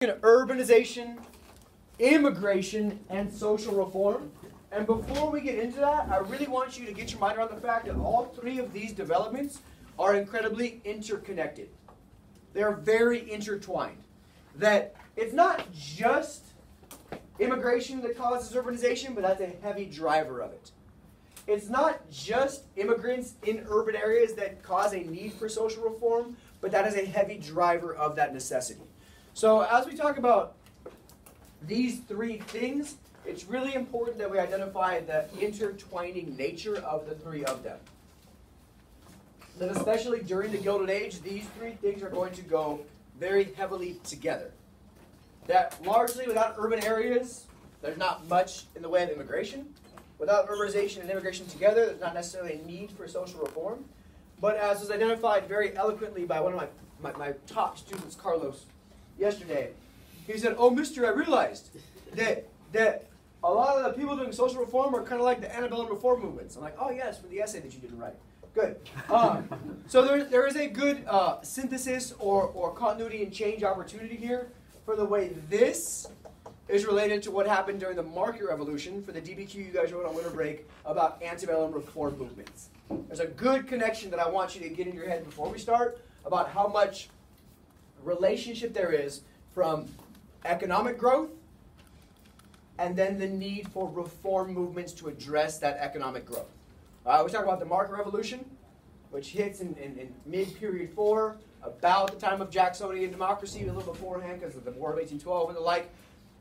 Urbanization, immigration, and social reform. And before we get into that, I really want you to get your mind around the fact that all three of these developments are incredibly interconnected. They're very intertwined. That it's not just immigration that causes urbanization, but that's a heavy driver of it. It's not just immigrants in urban areas that cause a need for social reform, but that is a heavy driver of that necessity. So as we talk about these three things, it's really important that we identify the intertwining nature of the three of them. That especially during the Gilded Age, these three things are going to go very heavily together. That largely without urban areas, there's not much in the way of immigration. Without urbanization and immigration together, there's not necessarily a need for social reform. But as was identified very eloquently by one of my top students, Carlos, yesterday, he said, "Oh, mister, I realized that a lot of the people doing social reform are kind of like the antebellum reform movements." I'm like, "Oh, yes, for the essay that you didn't write." Good. So there is a good synthesis or continuity and change opportunity here for the way this is related to what happened during the market revolution for the DBQ you guys wrote on winter break about antebellum reform movements. There's a good connection that I want you to get in your head before we start about how much relationship there is from economic growth and then the need for reform movements to address that economic growth. We talk about the market revolution, which hits in mid-period 4, about the time of Jacksonian democracy, a little beforehand because of the War of 1812 and the like.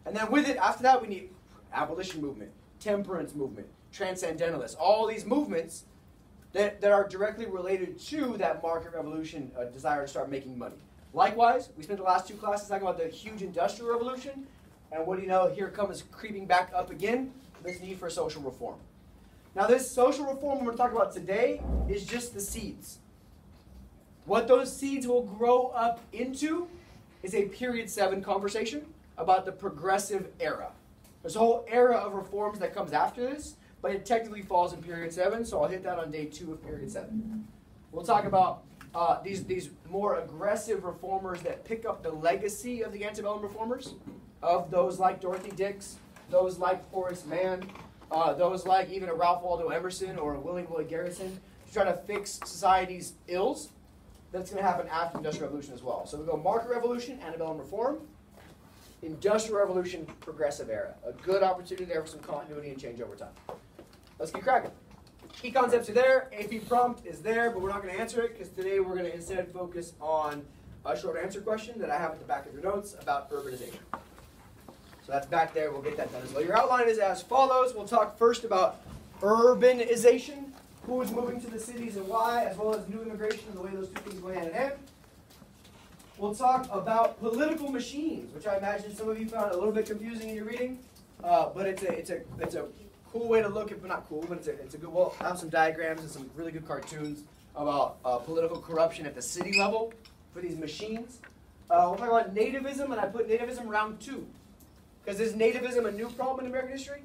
And then with it, after that, we need abolition movement, temperance movement, transcendentalists, all these movements that are directly related to that market revolution desire to start making money. Likewise, we spent the last 2 classes talking about the huge industrial revolution, and what do you know, here comes creeping back up again, this need for social reform. Now this social reform we're going to talk about today is just the seeds. What those seeds will grow up into is a period 7 conversation about the progressive era. There's a whole era of reforms that comes after this, but it technically falls in period 7, so I'll hit that on day 2 of period 7. We'll talk about these more aggressive reformers that pick up the legacy of the antebellum reformers, of those like Dorothy Dix, those like Horace Mann, those like even a Ralph Waldo Emerson or a William Lloyd Garrison, to try to fix society's ills. That's going to happen after the Industrial Revolution as well. So we go market revolution, antebellum reform, Industrial Revolution, progressive era. A good opportunity there for some continuity and change over time. Let's get cracking. Key concepts are there. AP prompt is there, but we're not going to answer it because today we're going to instead focus on a short answer question that I have at the back of your notes about urbanization. So that's back there. We'll get that done as well. Your outline is as follows. We'll talk first about urbanization, who is moving to the cities and why, as well as new immigration and the way those two things go hand in hand. We'll talk about political machines, which I imagine some of you found a little bit confusing in your reading, but it's a cool way to look at, but not cool, but it's a good. We'll have some diagrams and some really good cartoons about political corruption at the city level for these machines. We'll talk about nativism, and I put nativism round 2, because is nativism a new problem in American history?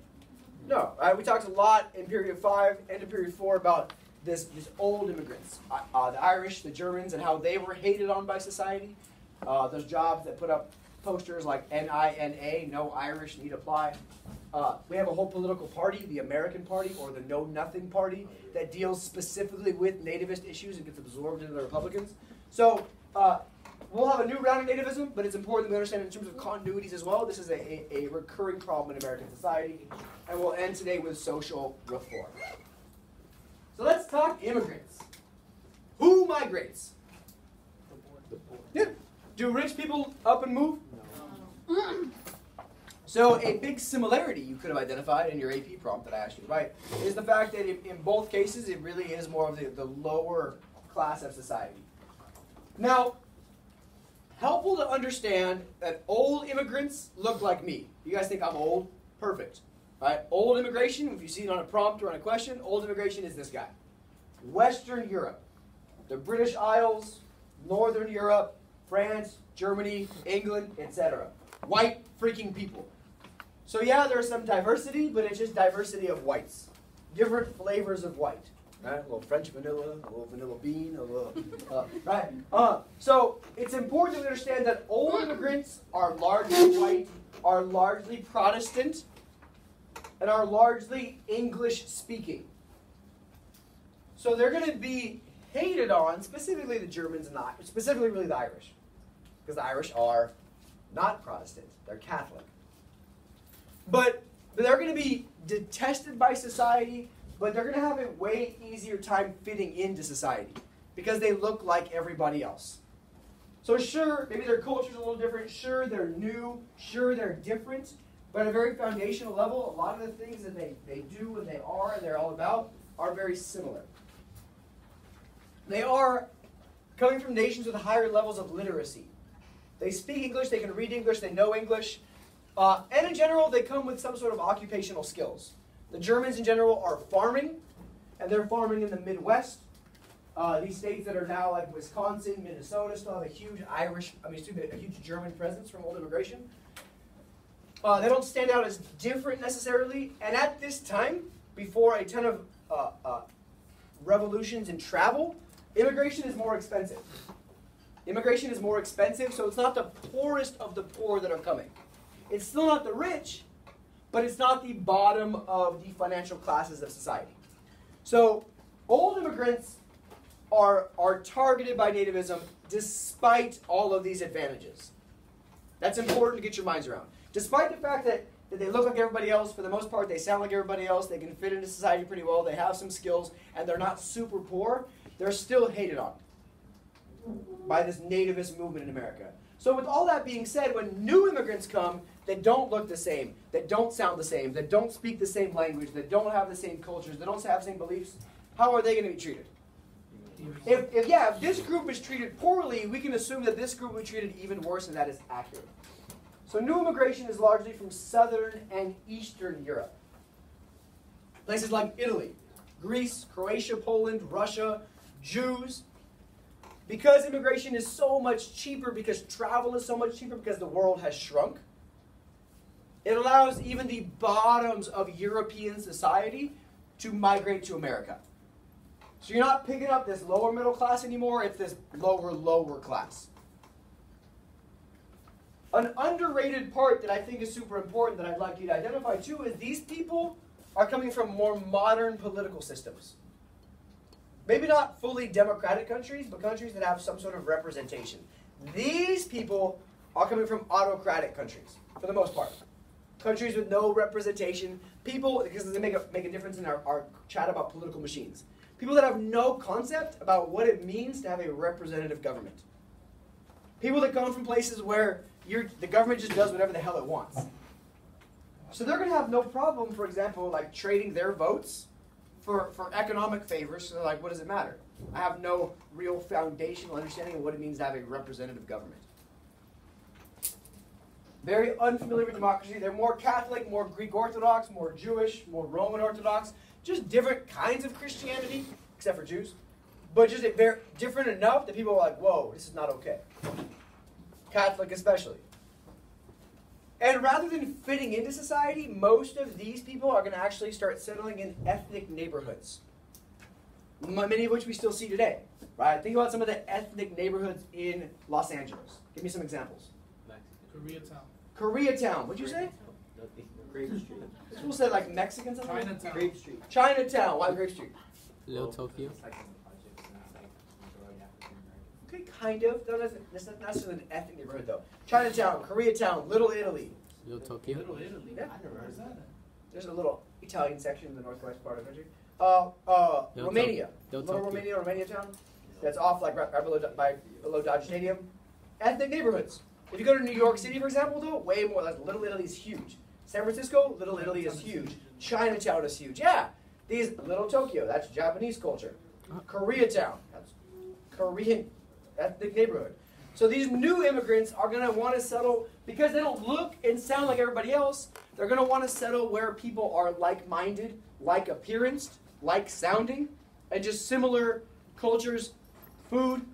No. We talked a lot in period 5 and in period 4 about these old immigrants, the Irish, the Germans, and how they were hated on by society. Those jobs that put up posters like N-I-N-A, no Irish need apply. We have a whole political party, the American Party, or the Know Nothing Party, that deals specifically with nativist issues and gets absorbed into the Republicans. So we'll have a new round of nativism, but it's important that we understand in terms of continuities as well. This is a recurring problem in American society. And we'll end today with social reform. So let's talk immigrants. Who migrates? The poor. Yeah. Do rich people up and move? No. So a big similarity you could have identified in your AP prompt that I asked you to write is the fact that in both cases it really is more of the lower class of society. Now, helpful to understand that old immigrants look like me. You guys think I'm old? Perfect. Right? Old immigration, if you see it on a prompt or on a question, old immigration is this guy. Western Europe, the British Isles, Northern Europe, France, Germany, England, etc. White freaking people. So yeah, there's some diversity, but it's just diversity of whites. Different flavors of white. right? A little French vanilla, a little vanilla bean, a little, right? So it's important to understand that old immigrants are largely white, are largely Protestant, and are largely English speaking. So they're going to be hated on, specifically the Germans and specifically really the Irish, because the Irish are not Protestant, they're Catholic. But they're going to be detested by society, but they're going to have a way easier time fitting into society because they look like everybody else. So sure, maybe their culture's a little different, sure they're new, sure they're different, but at a very foundational level, a lot of the things that they do and they are and they're all about are very similar. They are coming from nations with higher levels of literacy. They speak English, they can read English, they know English, and in general, they come with some sort of occupational skills. The Germans in general are farming, and they're farming in the Midwest. These states that are now like Wisconsin, Minnesota still have a huge a huge German presence from old immigration. They don't stand out as different necessarily, and at this time, before a ton of revolutions in travel, immigration is more expensive. Immigration is more expensive, so it's not the poorest of the poor that are coming. It's still not the rich, but it's not the bottom of the financial classes of society. So old immigrants are targeted by nativism despite all of these advantages. That's important to get your minds around. Despite the fact that they look like everybody else, for the most part they sound like everybody else, they can fit into society pretty well, they have some skills, and they're not super poor, they're still hated on by this nativist movement in America. So with all that being said, when new immigrants come that don't look the same, that don't sound the same, that don't speak the same language, that don't have the same cultures, that don't have the same beliefs, how are they going to be treated? If this group is treated poorly, we can assume that this group will be treated even worse, and that is accurate. So new immigration is largely from Southern and Eastern Europe. Places like Italy, Greece, Croatia, Poland, Russia, Jews. Because immigration is so much cheaper, because travel is so much cheaper, because the world has shrunk, it allows even the bottoms of European society to migrate to America. So you're not picking up this lower middle class anymore, it's this lower class. An underrated part that I think is super important that I'd like you to identify too is these people are coming from more modern political systems. Maybe not fully democratic countries, but countries that have some sort of representation. These people are coming from autocratic countries, for the most part. Countries with no representation. People, because they make a difference in our chat about political machines. People that have no concept about what it means to have a representative government. People that come from places where the government just does whatever the hell it wants. So they're going to have no problem, for example, like trading their votes for economic favors. So they're like, what does it matter? I have no real foundational understanding of what it means to have a representative government. Very unfamiliar with democracy. They're more Catholic, more Greek Orthodox, more Jewish, more Roman Orthodox. Just different kinds of Christianity, except for Jews. But just they're different enough that people are like, whoa, this is not okay. Catholic especially. And rather than fitting into society, most of these people are going to actually start settling in ethnic neighborhoods. Many of which we still see today. Right? Think about some of the ethnic neighborhoods in Los Angeles. Give me some examples. Koreatown. Koreatown. What'd you say? Grape Street. People said like Mexican something? Chinatown. Grape Street. Chinatown. Why Grape Street? Little Tokyo. Okay, kind of. That's not necessarily an ethnic neighborhood, though. Chinatown, Koreatown, Little Italy. Little Tokyo. Little Italy. Yeah. I never heard that. There's a little Italian section in the northwest part of the country. Romania. Little Romania town. That's off like right below Dodge Stadium. Ethnic neighborhoods. If you go to New York City, for example, though, way more. Like Little Italy is huge. San Francisco, Little Italy is huge. Chinatown is huge. Yeah. These Little Tokyo, that's Japanese culture. Koreatown, that's Korean ethnic neighborhood. So these new immigrants are going to want to settle, because they don't look and sound like everybody else, they're going to want to settle where people are like-minded, like appearance, like sounding, and just similar cultures, food,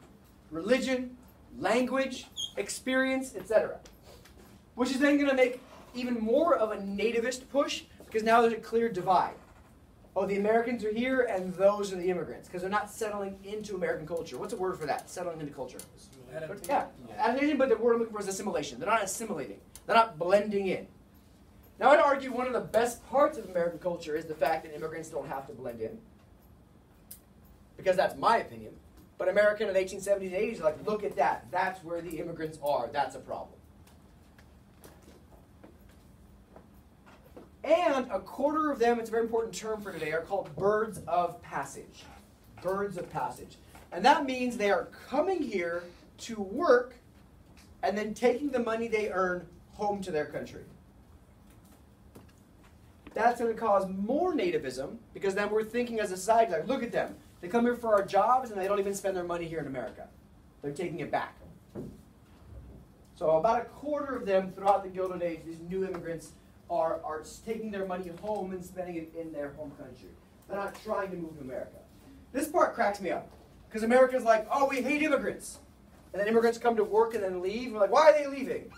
religion, language, experience, etc. Which is then going to make even more of a nativist push, because now there's a clear divide. oh, the Americans are here and those are the immigrants, because they're not settling into American culture. What's a word for that? Settling into culture. Yeah, adaptation, but the word I'm looking for is assimilation. They're not assimilating. They're not blending in. Now, I'd argue one of the best parts of American culture is the fact that immigrants don't have to blend in, because that's my opinion. But America in the 1870s and 80s are like, look at that. That's where the immigrants are. That's a problem. And a quarter of them, it's a very important term for today, are called birds of passage. Birds of passage. And that means they are coming here to work and then taking the money they earn home to their country. That's going to cause more nativism, because then we're thinking as a society, like, look at them. They come here for our jobs and they don't even spend their money here in America. They're taking it back. So about a quarter of them throughout the Gilded Age, these new immigrants, are taking their money home and spending it in their home country. They're not trying to move to America. This part cracks me up, because America's like, oh, we hate immigrants. And then immigrants come to work and then leave. We're like, why are they leaving?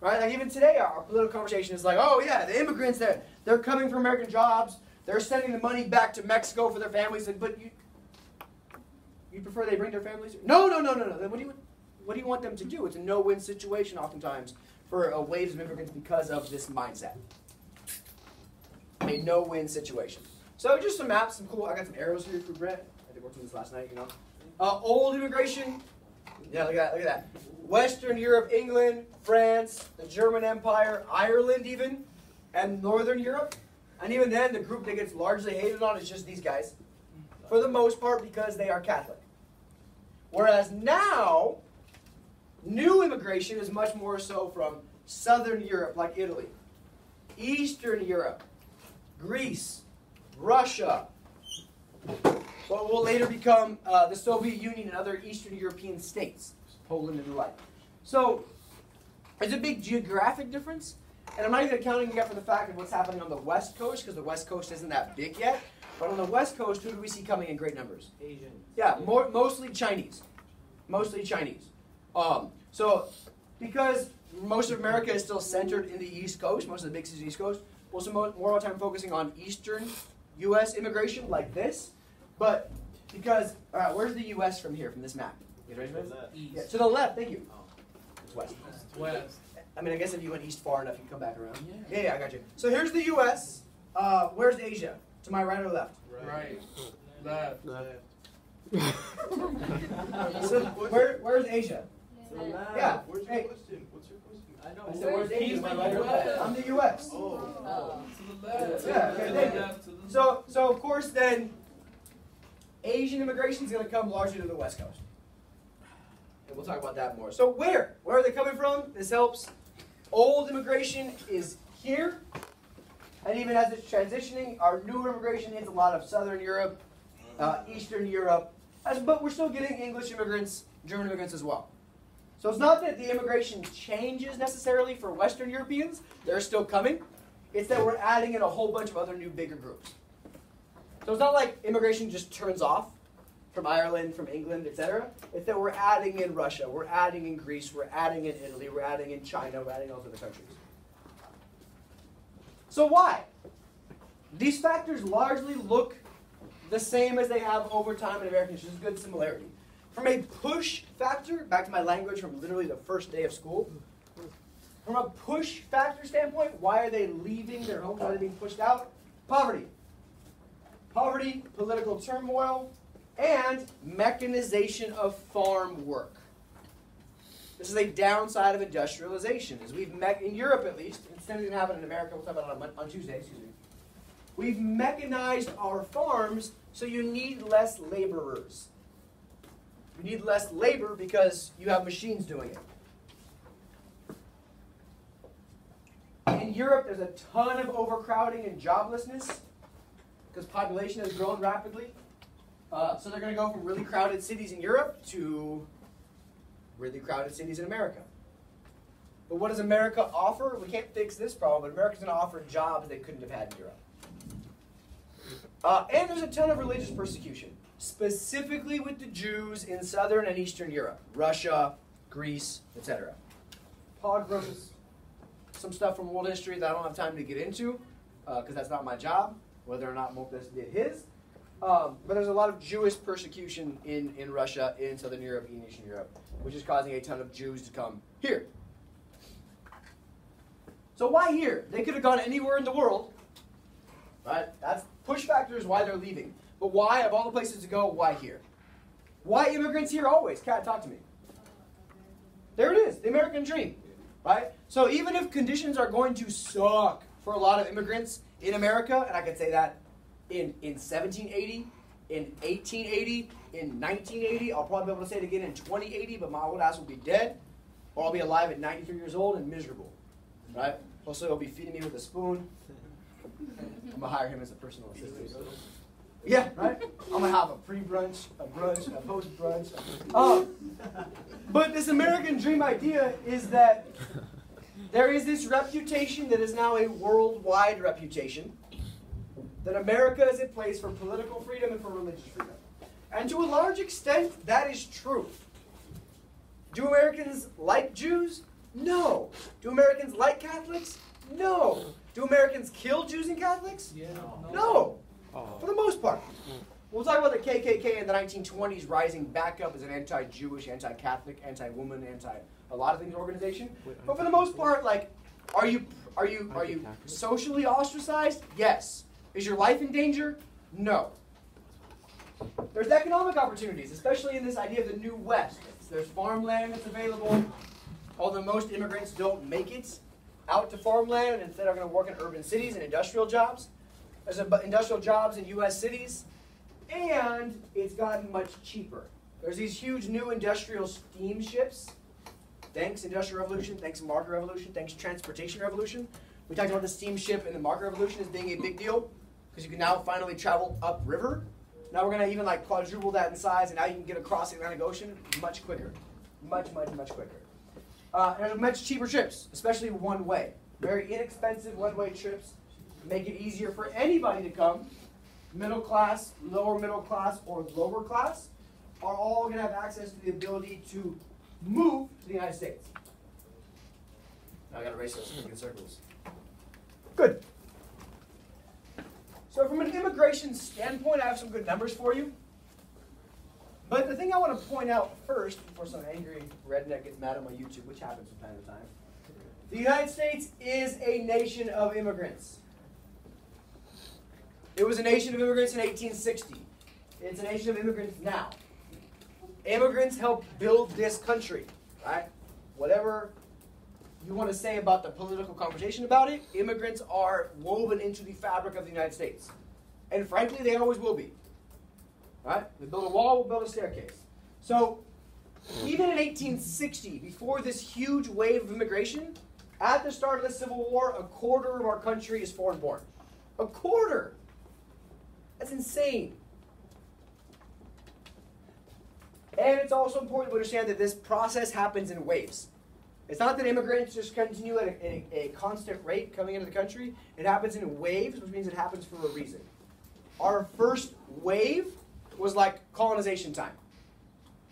Right? Like even today, our political conversation is like, oh yeah, the immigrants, they're coming for American jobs. They're sending the money back to Mexico for their families. But you prefer they bring their families? No. Then what do you want them to do? It's a no-win situation oftentimes for waves of immigrants because of this mindset. A no-win situation. So just some maps, some cool. I got some arrows here for Brett. I did work on this last night, you know. Old immigration. Yeah, look at that. Western Europe, England, France, the German Empire, Ireland even, and Northern Europe. And even then, the group that gets largely hated on is just these guys, for the most part, because they are Catholic. Whereas now, new immigration is much more so from Southern Europe, like Italy, Eastern Europe, Greece, Russia, what will later become the Soviet Union and other Eastern European states, Poland and the like. So there's a big geographic difference, and I'm not even accounting yet for the fact of what's happening on the West Coast, because the West Coast isn't that big yet. But on the West Coast, who do we see coming in great numbers? Asians. Yeah, mostly Chinese. Mostly Chinese. So because most of America is still centered in the East Coast, most of the big cities on the East Coast, we'll spend more of our time focusing on Eastern U.S. immigration like this. But because, where's the U.S. from here, from this map? You ready for this? Yeah, to the left, thank you. It's west. West. I mean, I guess if you went east far enough, you can come back around. Yeah, I got you. So here's the U.S. Where's Asia? To my right or left? Right. Left. So where's Asia? Yeah. What's your question? I know. I said, where's Asia? He's My the right or left? US. I'm the U.S. To the left. Yeah, okay, thank you. Left to the So of course then, Asian immigration is going to come largely to the West Coast. And we'll talk about that more. So where? Where are they coming from? This helps. Old immigration is here. And even as it's transitioning, our newer immigration hits a lot of Southern Europe, Eastern Europe. But we're still getting English immigrants, German immigrants as well. So it's not that the immigration changes necessarily for Western Europeans. They're still coming. It's that we're adding in a whole bunch of other new bigger groups. So it's not like immigration just turns off from Ireland, from England, etc. It's that we're adding in Russia, we're adding in Greece, we're adding in Italy, we're adding in China, we're adding all those other countries. So why? These factors largely look the same as they have over time in American history. There's good similarity. From a push factor, back to my language from literally the first day of school, from a push factor standpoint, why are they leaving their homes? Why are they being pushed out? Poverty. Poverty, political turmoil, and mechanization of farm work. This is a downside of industrialization. As we've in Europe at least, instead of going to happen in America, we'll talk about it on Tuesday, excuse me. We've mechanized our farms, so you need less laborers. You need less labor because you have machines doing it. In Europe, there's a ton of overcrowding and joblessness because population has grown rapidly. So they're going to go from really crowded cities in Europe to really crowded cities in America. But what does America offer? We can't fix this problem, but America's going to offer jobs they couldn't have had in Europe. And there's a ton of religious persecution, specifically with the Jews in Southern and Eastern Europe, Russia, Greece, etc. Pogroms, some stuff from world history that I don't have time to get into, because that's not my job, whether or not Mopes did his. But there's a lot of Jewish persecution in Russia, in Southern Europe, in Eastern Europe, which is causing a ton of Jews to come here. So why here? They could have gone anywhere in the world, right? That's push factors why they're leaving. But why, of all the places to go, why here? Why immigrants here always? Kat, talk to me. There it is, the American dream, right? So even if conditions are going to suck for a lot of immigrants in America, and I could say that in 1780, in 1880, in 1980, I'll probably be able to say it again in 2080, but my old ass will be dead, or I'll be alive at 93 years old and miserable, right? Also, he'll be feeding me with a spoon. I'm going to hire him as a personal assistant. Yeah, right? I'm going to have a pre-brunch, a brunch, a post-brunch. But this American dream idea is that there is this reputation that is now a worldwide reputation, that America is a place for political freedom and for religious freedom. And to a large extent, that is true. Do Americans like Jews? No. Do Americans like Catholics? No. Do Americans kill Jews and Catholics? Yeah. No. For the most part. We'll talk about the KKK in the 1920s rising back up as an anti-Jewish, anti-Catholic, anti-woman, a lot of things organization. But for the most part, like, are you socially ostracized? Yes. Is your life in danger? No. There's economic opportunities, especially in this idea of the New West. There's farmland that's available, although most immigrants don't make it out to farmland and instead are going to work in urban cities and industrial jobs. There's industrial jobs in U.S. cities, and it's gotten much cheaper. There's these huge new industrial steamships. Thanks Industrial Revolution, thanks Market Revolution, thanks Transportation Revolution. We talked about the steamship and the Market Revolution as being a big deal because you can now finally travel upriver. Now we're going to even like quadruple that in size, and now you can get across the Atlantic Ocean much quicker. Much quicker. And there's much cheaper trips, especially one way. Very inexpensive one-way trips make it easier for anybody to come. Middle class, lower middle class, or lower class are all going to have access to the ability to move to the United States. Now I got to erase those freaking circles. Good. So from an immigration standpoint, I have some good numbers for you. But the thing I want to point out first, before some angry redneck gets mad on my YouTube, which happens from time to time, the United States is a nation of immigrants. It was a nation of immigrants in 1860. It's a nation of immigrants now. Immigrants helped build this country, right? Whatever you want to say about the political conversation about it, immigrants are woven into the fabric of the United States. And frankly, they always will be. Right? We build a wall, we'll build a staircase. So, even in 1860, before this huge wave of immigration, at the start of the Civil War, a quarter of our country is foreign-born. A quarter! That's insane. And it's also important to understand that this process happens in waves. It's not that immigrants just continue at a constant rate coming into the country. It happens in waves, which means it happens for a reason. Our first wave was like colonization time.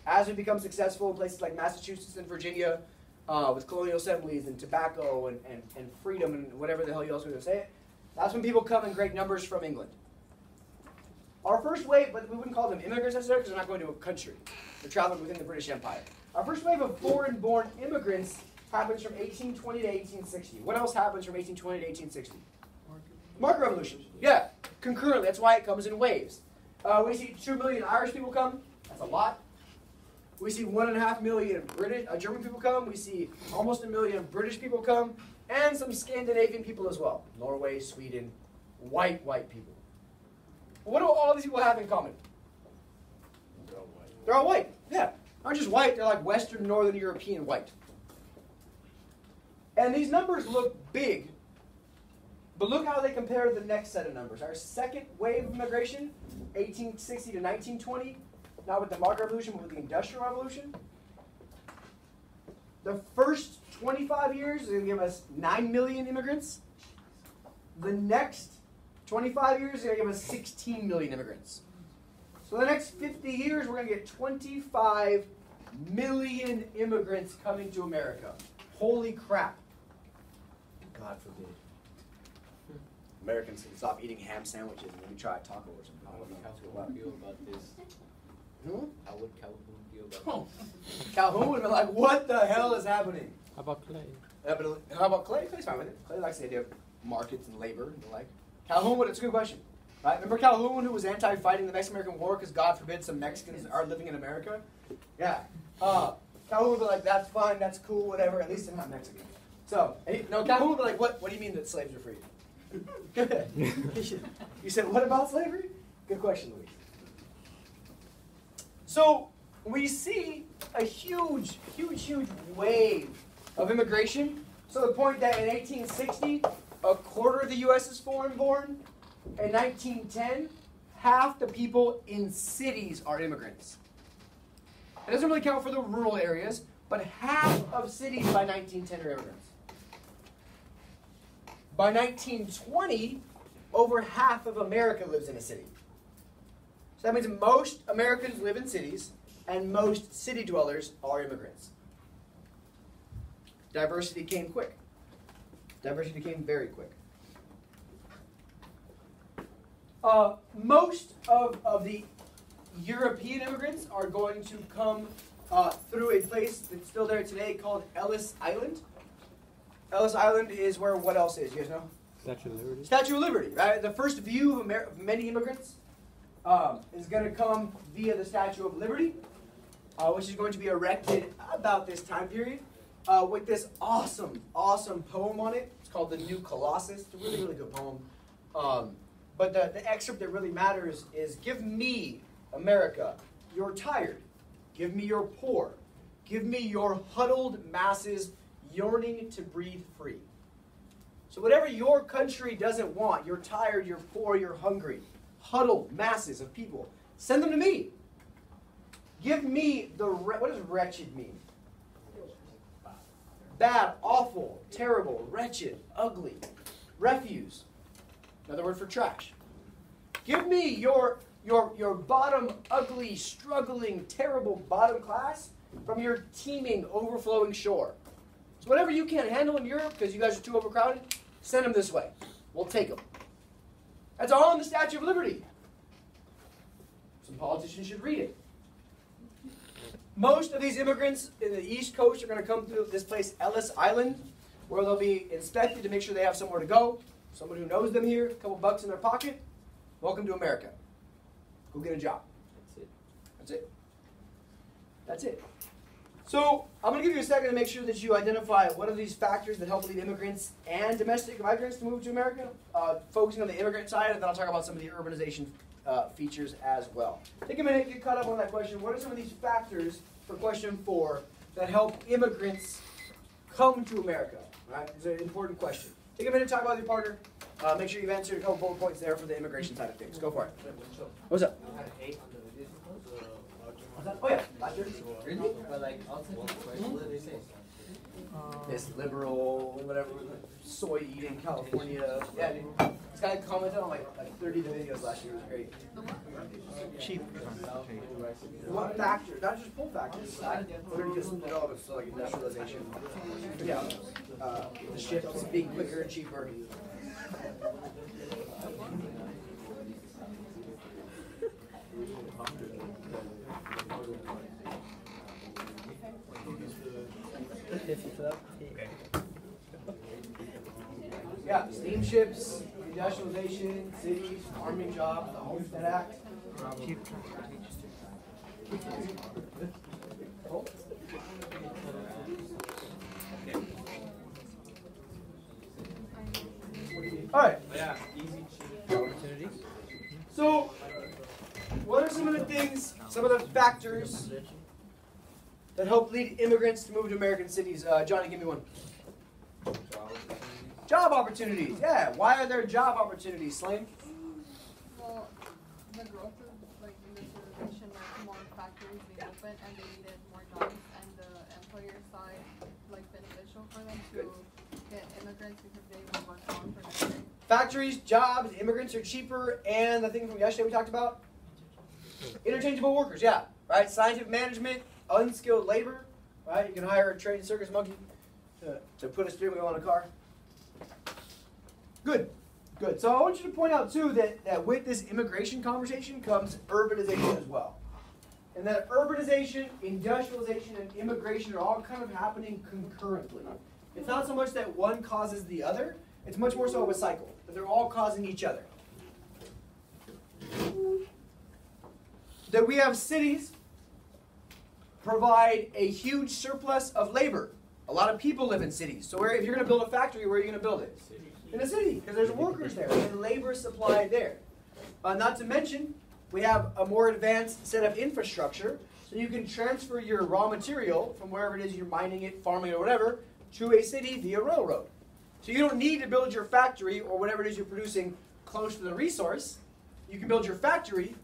As we become successful in places like Massachusetts and Virginia, with colonial assemblies and tobacco and freedom and whatever the hell you else want to say it, that's when people come in great numbers from England. Our first wave, but we wouldn't call them immigrants necessarily because they're not going to a country. They're traveling within the British Empire. Our first wave of foreign-born immigrants happens from 1820 to 1860. What else happens from 1820 to 1860? Market Revolution. Yeah, concurrently. That's why it comes in waves. We see 2 million Irish people come. That's a lot. We see 1.5 million German people come. We see almost 1 million British people come. And some Scandinavian people as well. Norway, Sweden, white people. What do all these people have in common? They're all white. Yeah. Not just white, they're like Western, Northern European white. And these numbers look big, but look how they compare to the next set of numbers. Our second wave of immigration, 1860 to 1920, not with the Market Revolution, but with the Industrial Revolution. The first 25 years is going to give us 9 million immigrants. The next 25 years is going to give us 16 million immigrants. So the next 50 years, we're going to get 25 million immigrants coming to America. Holy crap. God forbid, Americans can stop eating ham sandwiches and maybe try a taco or something. How I would don't know. Calhoun feel about this? How would Calhoun feel about this? Calhoun would have been like, what the hell is happening? How about Clay? How about Clay? Clay's fine with it. Clay likes the idea of markets and labor and the like. Calhoun, it's a good question. Right? Remember Calhoun, who was anti-fighting the Mexican-American War because God forbid some Mexicans are living in America? Yeah. Calhoun would be like, that's fine, that's cool, whatever. At least they're not Mexican. So, Calhoun would be like, what do you mean that slaves are free? Good. You said, what about slavery? Good question, Luis. So, we see a huge wave of immigration. So the point that in 1860, a quarter of the U.S. is foreign-born. In 1910, half the people in cities are immigrants. It doesn't really count for the rural areas, but half of cities by 1910 are immigrants. By 1920, over half of America lives in a city. So that means most Americans live in cities, and most city dwellers are immigrants. Diversity came quick. Diversity came very quick. Most of the European immigrants are going to come through a place that's still there today called Ellis Island. Ellis Island is where what else is? You guys know? Statue of Liberty. Statue of Liberty, right? The first view of many immigrants is going to come via the Statue of Liberty, which is going to be erected about this time period, with this awesome poem on it. It's called The New Colossus. It's a really good poem. But the excerpt that really matters is, give me, America, your tired. Give me your poor. Give me your huddled masses yearning to breathe free. So whatever your country doesn't want, you're tired, you're poor, you're hungry, huddled masses of people, send them to me. Give me what does wretched mean? Bad, awful, terrible, wretched, ugly, refuse. Another word for trash. Give me your bottom, ugly, struggling, terrible bottom class from your teeming, overflowing shore. So whatever you can't handle in Europe because you guys are too overcrowded, send them this way. We'll take them. That's all in the Statue of Liberty. Some politicians should read it. Most of these immigrants in the East Coast are going to come through this place, Ellis Island, where they'll be inspected to make sure they have somewhere to go. Someone who knows them here, a couple bucks in their pocket. Welcome to America. Go get a job. That's it. That's it. So I'm going to give you a second to make sure that you identify what are these factors that help lead immigrants and domestic migrants to move to America, focusing on the immigrant side, and then I'll talk about some of the urbanization features as well. Take a minute, get caught up on that question. What are some of these factors for question 4 that help immigrants come to America? All right? It's an important question. Take a minute, talk about your partner. Make sure you've answered a couple bullet points there for the immigration side of things. Go for it. What's up? I had 8 on the vision. Oh yeah, last year. Really? But like, I'll take the question. What did they say? This liberal, whatever, soy eating California. Yeah, dude. This guy commented on like 30 of the videos last year. It was great. Cheap. What factor? Not just full factors. What are just developments, so like industrialization. Yeah. The shifts being quicker and cheaper. Yeah, steamships, industrialization, cities, farming jobs, the Homestead Act. All right. Yeah, easy, cheap opportunities. So, what are some of the things, some of the factors that help lead immigrants to move to American cities? Johnny, give me one. Job opportunities. Yeah. Why are there job opportunities, Slane? Well, the growth of like industrialization, like more factories being open, and they needed more jobs, and the employer side like beneficial for them to get immigrants because they would work on for them. Factories, jobs, immigrants are cheaper, and the thing from yesterday we talked about, interchangeable workers. Yeah, right. Scientific management, unskilled labor. Right. You can hire a trained circus monkey to put a steering wheel on a car. Good. Good. So I want you to point out, too, that with this immigration conversation comes urbanization as well. And that urbanization, industrialization, and immigration are all kind of happening concurrently. It's not so much that one causes the other, it's much more so of a cycle, that they're all causing each other. That we have cities provide a huge surplus of labor. A lot of people live in cities. So if you're going to build a factory, where are you going to build it? In a city, because there's workers there and labor supply there. Not to mention, we have a more advanced set of infrastructure, so you can transfer your raw material from wherever it is you're mining it, farming it, or whatever, to a city via railroad. So you don't need to build your factory or whatever it is you're producing close to the resource. You can build your factory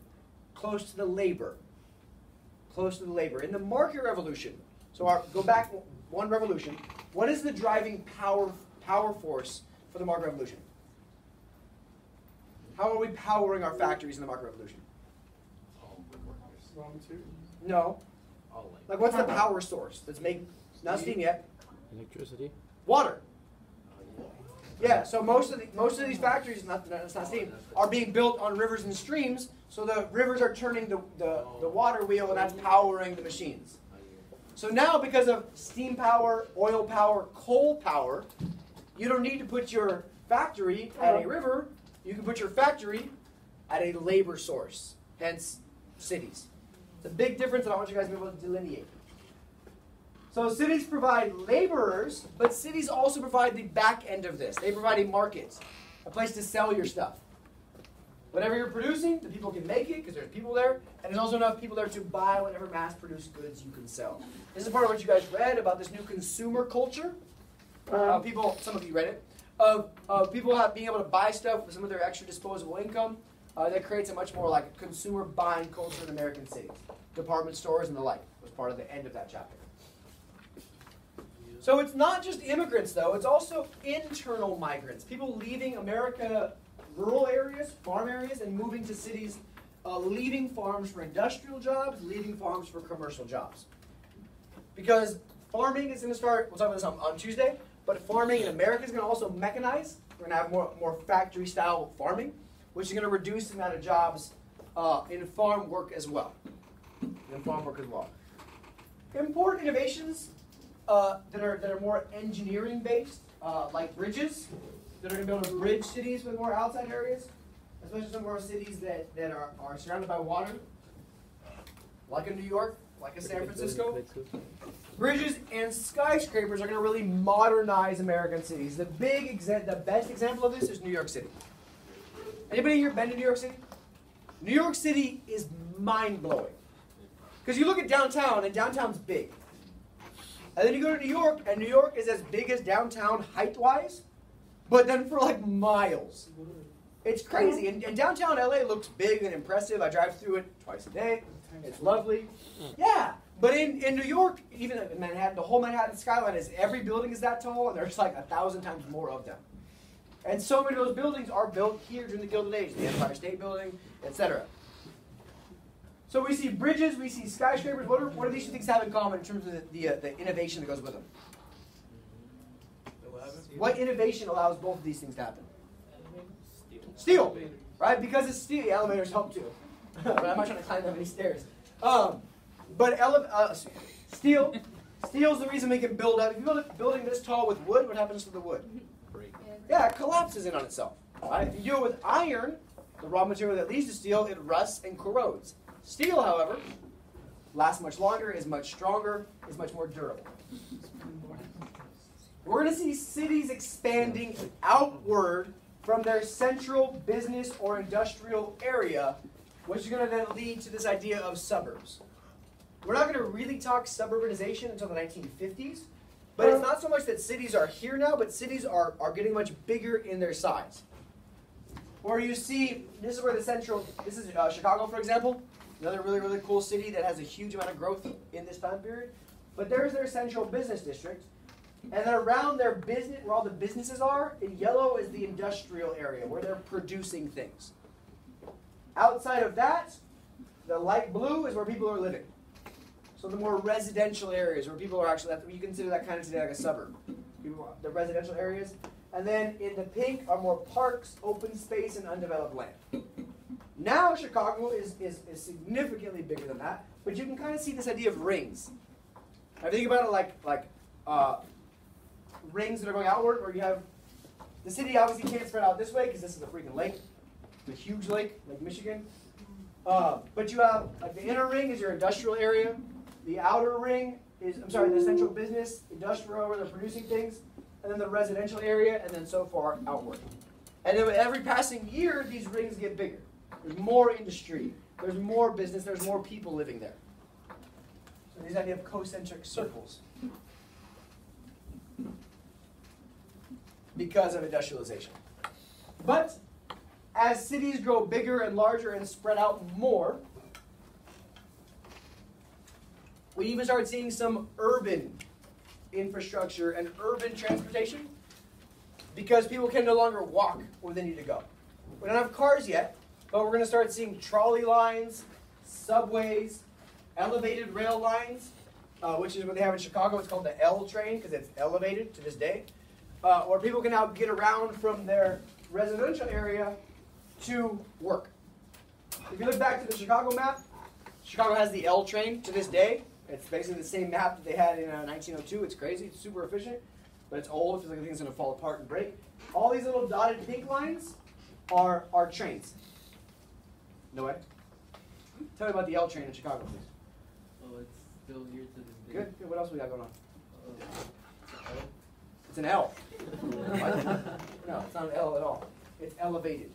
close to the labor. Close to the labor. In the market revolution, so go back one revolution, what is the driving power force for the market revolution? How are we powering our factories in the market revolution? Raw material. No. Like what's the power source that's making, not steam yet? Electricity. Water. Yeah, so most of these factories, it's not steam, are being built on rivers and streams, so the rivers are turning the water wheel, and that's powering the machines. So now, because of steam power, oil power, coal power, you don't need to put your factory at a river, you can put your factory at a labor source, hence cities. It's a big difference, and I want you guys to be able to delineate. So cities provide laborers, but cities also provide the back end of this. They provide a market, a place to sell your stuff. Whatever you're producing, the people can make it because there's people there, and there's also enough people there to buy whatever mass-produced goods you can sell. This is part of what you guys read about this new consumer culture. Some of you read it, of people being able to buy stuff with some of their extra disposable income. That creates a much more like consumer buying culture in American cities. Department stores and the like was part of the end of that chapter. So it's not just immigrants, though. It's also internal migrants. People leaving America, rural areas, farm areas, and moving to cities, leaving farms for industrial jobs, leaving farms for commercial jobs. Because farming is going to start, we'll talk about this on Tuesday, but farming in America is going to also mechanize. We're going to have more factory-style farming, which is going to reduce the amount of jobs in farm work as well. Important innovations that are more engineering based, like bridges, that are going to be able to bridge cities with more outside areas, especially some of our cities that are surrounded by water, like in New York, like in San Francisco. Bridges and skyscrapers are going to really modernize American cities. The best example of this is New York City. Anybody here been to New York City? New York City is mind-blowing. Because you look at downtown, and downtown's big. And then you go to New York, and New York is as big as downtown height-wise, but then for like miles. It's crazy. And downtown LA looks big and impressive. I drive through it twice a day. It's lovely. Yeah. But in New York, even in Manhattan, the whole Manhattan skyline is, every building is that tall, and there's like 1,000 times more of them. And so many of those buildings are built here during the Gilded Age, the Empire State Building, etc. So we see bridges, we see skyscrapers. What do these things have in common in terms of the innovation that goes with them? What innovation allows both of these things to happen? Steel, right? Because it's steel. Elevators help too. But I'm not trying to climb that many stairs. Steel is the reason we can build up. If you build a building this tall with wood, what happens to the wood? Yeah, it collapses in on itself. Right? If you do it with iron, the raw material that leads to steel, it rusts and corrodes. Steel, however, lasts much longer, is much stronger, is much more durable. We're going to see cities expanding outward from their central business or industrial area, which is going to then lead to this idea of suburbs. We're not going to really talk suburbanization until the 1950s, but it's not so much that cities are here now, but cities are getting much bigger in their size. Where you see, this is where this is Chicago, for example, another really, really cool city that has a huge amount of growth in this time period. But there's their central business district. And then around their business, where all the businesses are, in yellow is the industrial area, where they're producing things. Outside of that, the light blue is where people are living. So the more residential areas where people are actually, you consider that kind of today like a suburb. The residential areas. And then in the pink are more parks, open space, and undeveloped land. Now Chicago is significantly bigger than that, but you can kind of see this idea of rings. I think about it like rings that are going outward, where you have the city obviously can't spread out this way because this is a freaking lake, a huge lake, Lake Michigan. But you have like the inner ring is your industrial area, the outer ring is the central business, industrial where they're producing things, and then the residential area, and then so far outward. And then with every passing year, these rings get bigger. There's more industry, there's more business, there's more people living there. So this idea of concentric circles. Because of industrialization. But as cities grow bigger and larger and spread out more, we even start seeing some urban infrastructure and urban transportation because people can no longer walk where they need to go. We don't have cars yet, but we're going to start seeing trolley lines, subways, elevated rail lines, which is what they have in Chicago. It's called the L train because it's elevated to this day, where people can now get around from their residential area to work. If you look back to the Chicago map, Chicago has the L train to this day. It's basically the same map that they had in 1902. It's crazy. It's super efficient, but it's old. It feels like the thing's going to fall apart and break. All these little dotted pink lines are trains. No way? Tell me about the L train in Chicago, please. Oh, it's still here to this day. Good. What else we got going on? It's an L. What? No, it's not an L at all. It's elevated.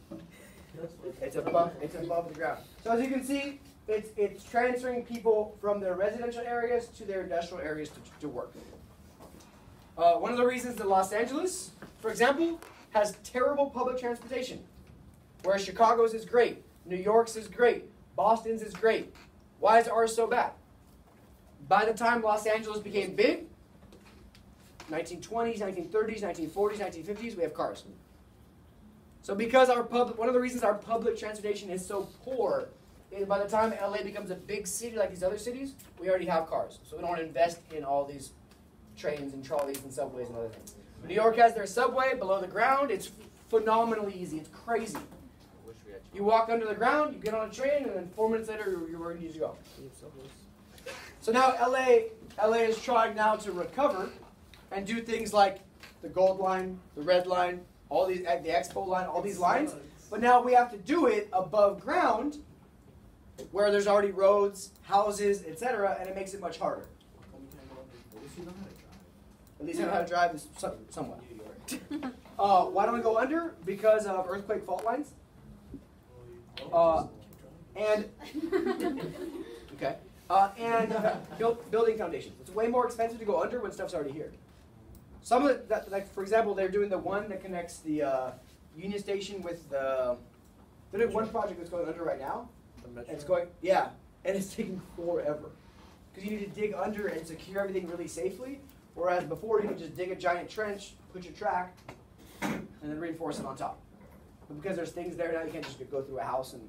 It's above the ground. So as you can see, it's transferring people from their residential areas to their industrial areas to work. One of the reasons that Los Angeles, for example, has terrible public transportation, whereas Chicago's is great, New York's is great, Boston's is great. Why is ours so bad? By the time Los Angeles became big, 1920s, 1930s, 1940s, 1950s, we have cars. So because one of the reasons our public transportation is so poor is by the time LA becomes a big city like these other cities, we already have cars. So we don't want to invest in all these trains and trolleys and subways and other things. New York has their subway below the ground. It's phenomenally easy. It's crazy. You walk under the ground, you get on a train, and then 4 minutes later, you're where you need to go. So now LA is trying now to recover and do things like the Gold Line, the Red Line, all these, the Expo Line, all these lines. But now we have to do it above ground, where there's already roads, houses, etc., and it makes it much harder. At least I know how to drive this somewhat. Why don't we go under? Because of earthquake fault lines. And building foundations. It's way more expensive to go under when stuff's already here. Some of it, like for example, they're doing the one that connects the Union Station with the. They're doing one project that's going under right now. It's going, yeah, and it's taking forever because you need to dig under and secure everything really safely. Whereas before, you could just dig a giant trench, put your track, and then reinforce it on top. But because there's things there now, you can't just go through a house and.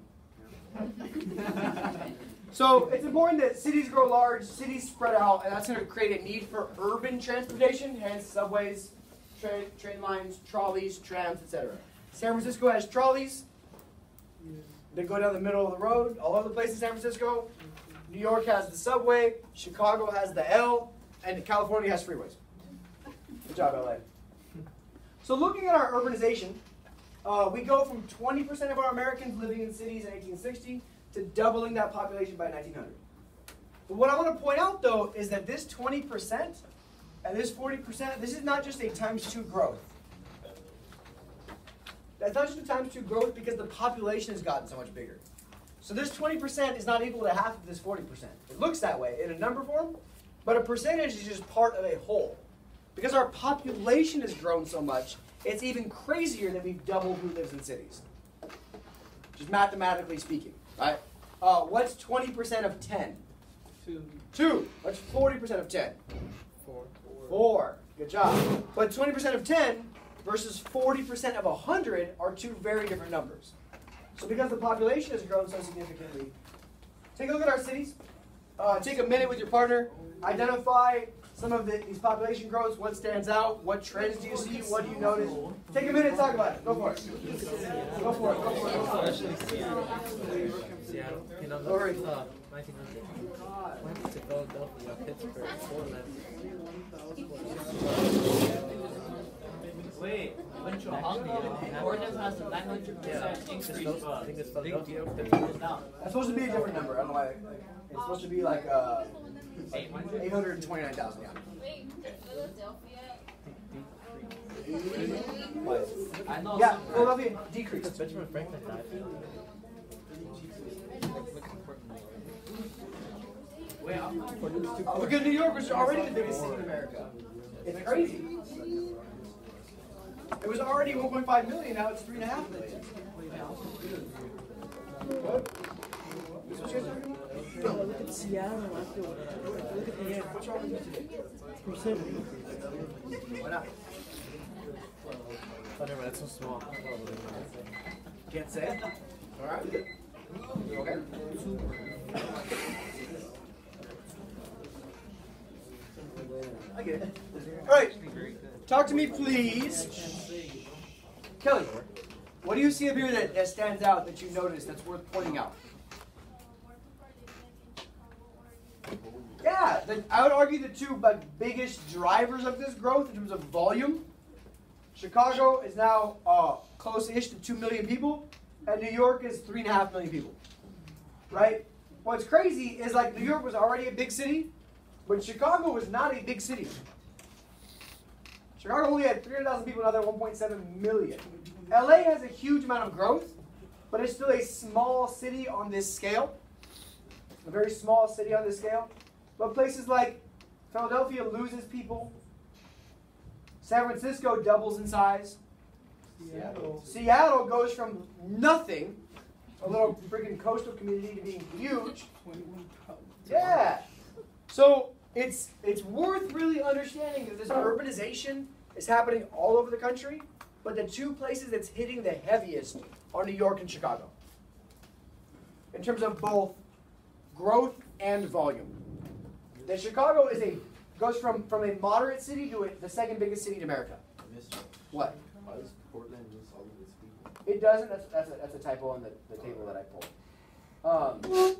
So it's important that cities grow large, cities spread out, and that's going to create a need for urban transportation, hence subways, train lines, trolleys, trams, etc. San Francisco has trolleys. They go down the middle of the road all over the place in San Francisco. New York has the subway. Chicago has the L. And California has freeways. Good job, LA. So looking at our urbanization, we go from 20% of our Americans living in cities in 1860 to doubling that population by 1900. But what I want to point out, though, is that this 20% and this 40%, this is not just a ×2 growth. That's not just a ×2 growth because the population has gotten so much bigger. So this 20% is not equal to half of this 40%. It looks that way in a number form, but a percentage is just part of a whole. Because our population has grown so much, it's even crazier that we've doubled who lives in cities. Just mathematically speaking, right? What's 20% of 10? 2. What's 40% of 10? 4. Good job. But 20% of 10 versus 40% of 100 are two very different numbers. So because the population has grown so significantly, take a look at our cities. Take a minute with your partner. Identify some of these population growths, what stands out, what trends do you see, what do you notice? Take a minute and talk about it. Go for it. Go for it. Go for it. Especially Seattle. You know, Go ahead. 1900. Went to Philadelphia, Pittsburgh, Portland. Wait, went to Portland has a 900% increase. I think it's Philadelphia. That's supposed to be a different number. I don't know why. It's supposed to be like 829,000. Yeah. Wait, Philadelphia. I know. Yeah, Philadelphia decreased. Benjamin Franklin died. Wait, I'm Because New York was already the biggest city in America. It's crazy. It was already 1.5 million. Now it's 3.5 million. What? This what you're talking about? No, look at Seattle after. Look at the end. What's wrong with you today? Percent. Why not? Oh, never mind, that's so small. Can't say it? Alright. Okay. I get it. Alright. Talk to me, please. Kelly, what do you see up here that stands out that you notice that's worth pointing out? Yeah, I would argue the two biggest drivers of this growth in terms of volume. Chicago is now close-ish to 2 million people, and New York is 3.5 million people. Right? What's crazy is like New York was already a big city, but Chicago was not a big city. Chicago only had 300,000 people, now they're 1.7 million. LA has a huge amount of growth, but it's still a small city on this scale. A very small city on this scale. But places like Philadelphia loses people. San Francisco doubles in size. Seattle goes from nothing, a little freaking coastal community, to being huge. Yeah. So it's worth really understanding that this urbanization is happening all over the country, but the two places that's hitting the heaviest are New York and Chicago. In terms of both growth and volume. That Chicago goes from a moderate city to the second biggest city in America. What? Why does Portland lose all of its people? It doesn't. That's a typo on the table that I pulled.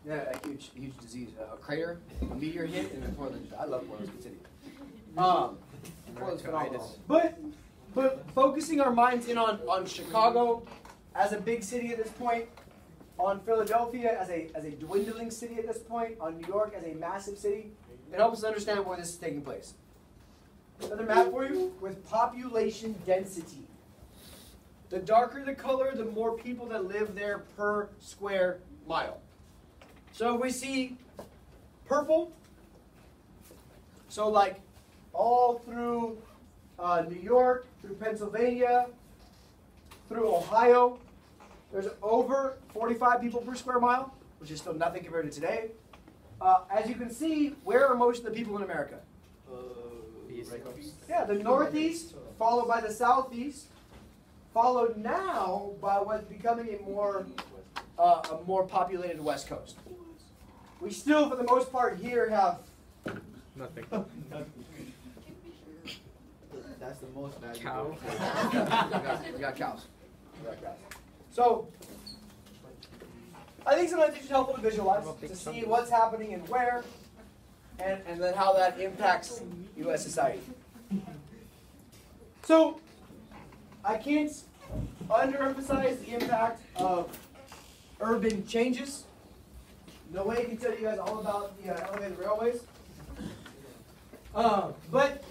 Yeah, a huge disease, a crater, a meteor hit, and then Portland. I love Portland, it's a good city. Portland's phenomenal. But focusing our minds in on Chicago as a big city at this point, on Philadelphia as a dwindling city at this point, on New York as a massive city, it helps us understand where this is taking place. Another map for you with population density. The darker the color, the more people that live there per square mile. So we see purple, so like all through New York, through Pennsylvania, through Ohio, there's over 45 people per square mile, which is still nothing compared to today. As you can see, where are most of the people in America? Yeah, the Northeast, followed by the Southeast, followed now by what's becoming a more populated West Coast. We still, for the most part, here have Nothing. That's the most valuable. Cow. we got cows. So, I think sometimes it's helpful to visualize, to see what's happening and where, and then how that impacts U.S. society. So, I can't underemphasize the impact of urban changes. No way can tell you guys all about the elevated railways. But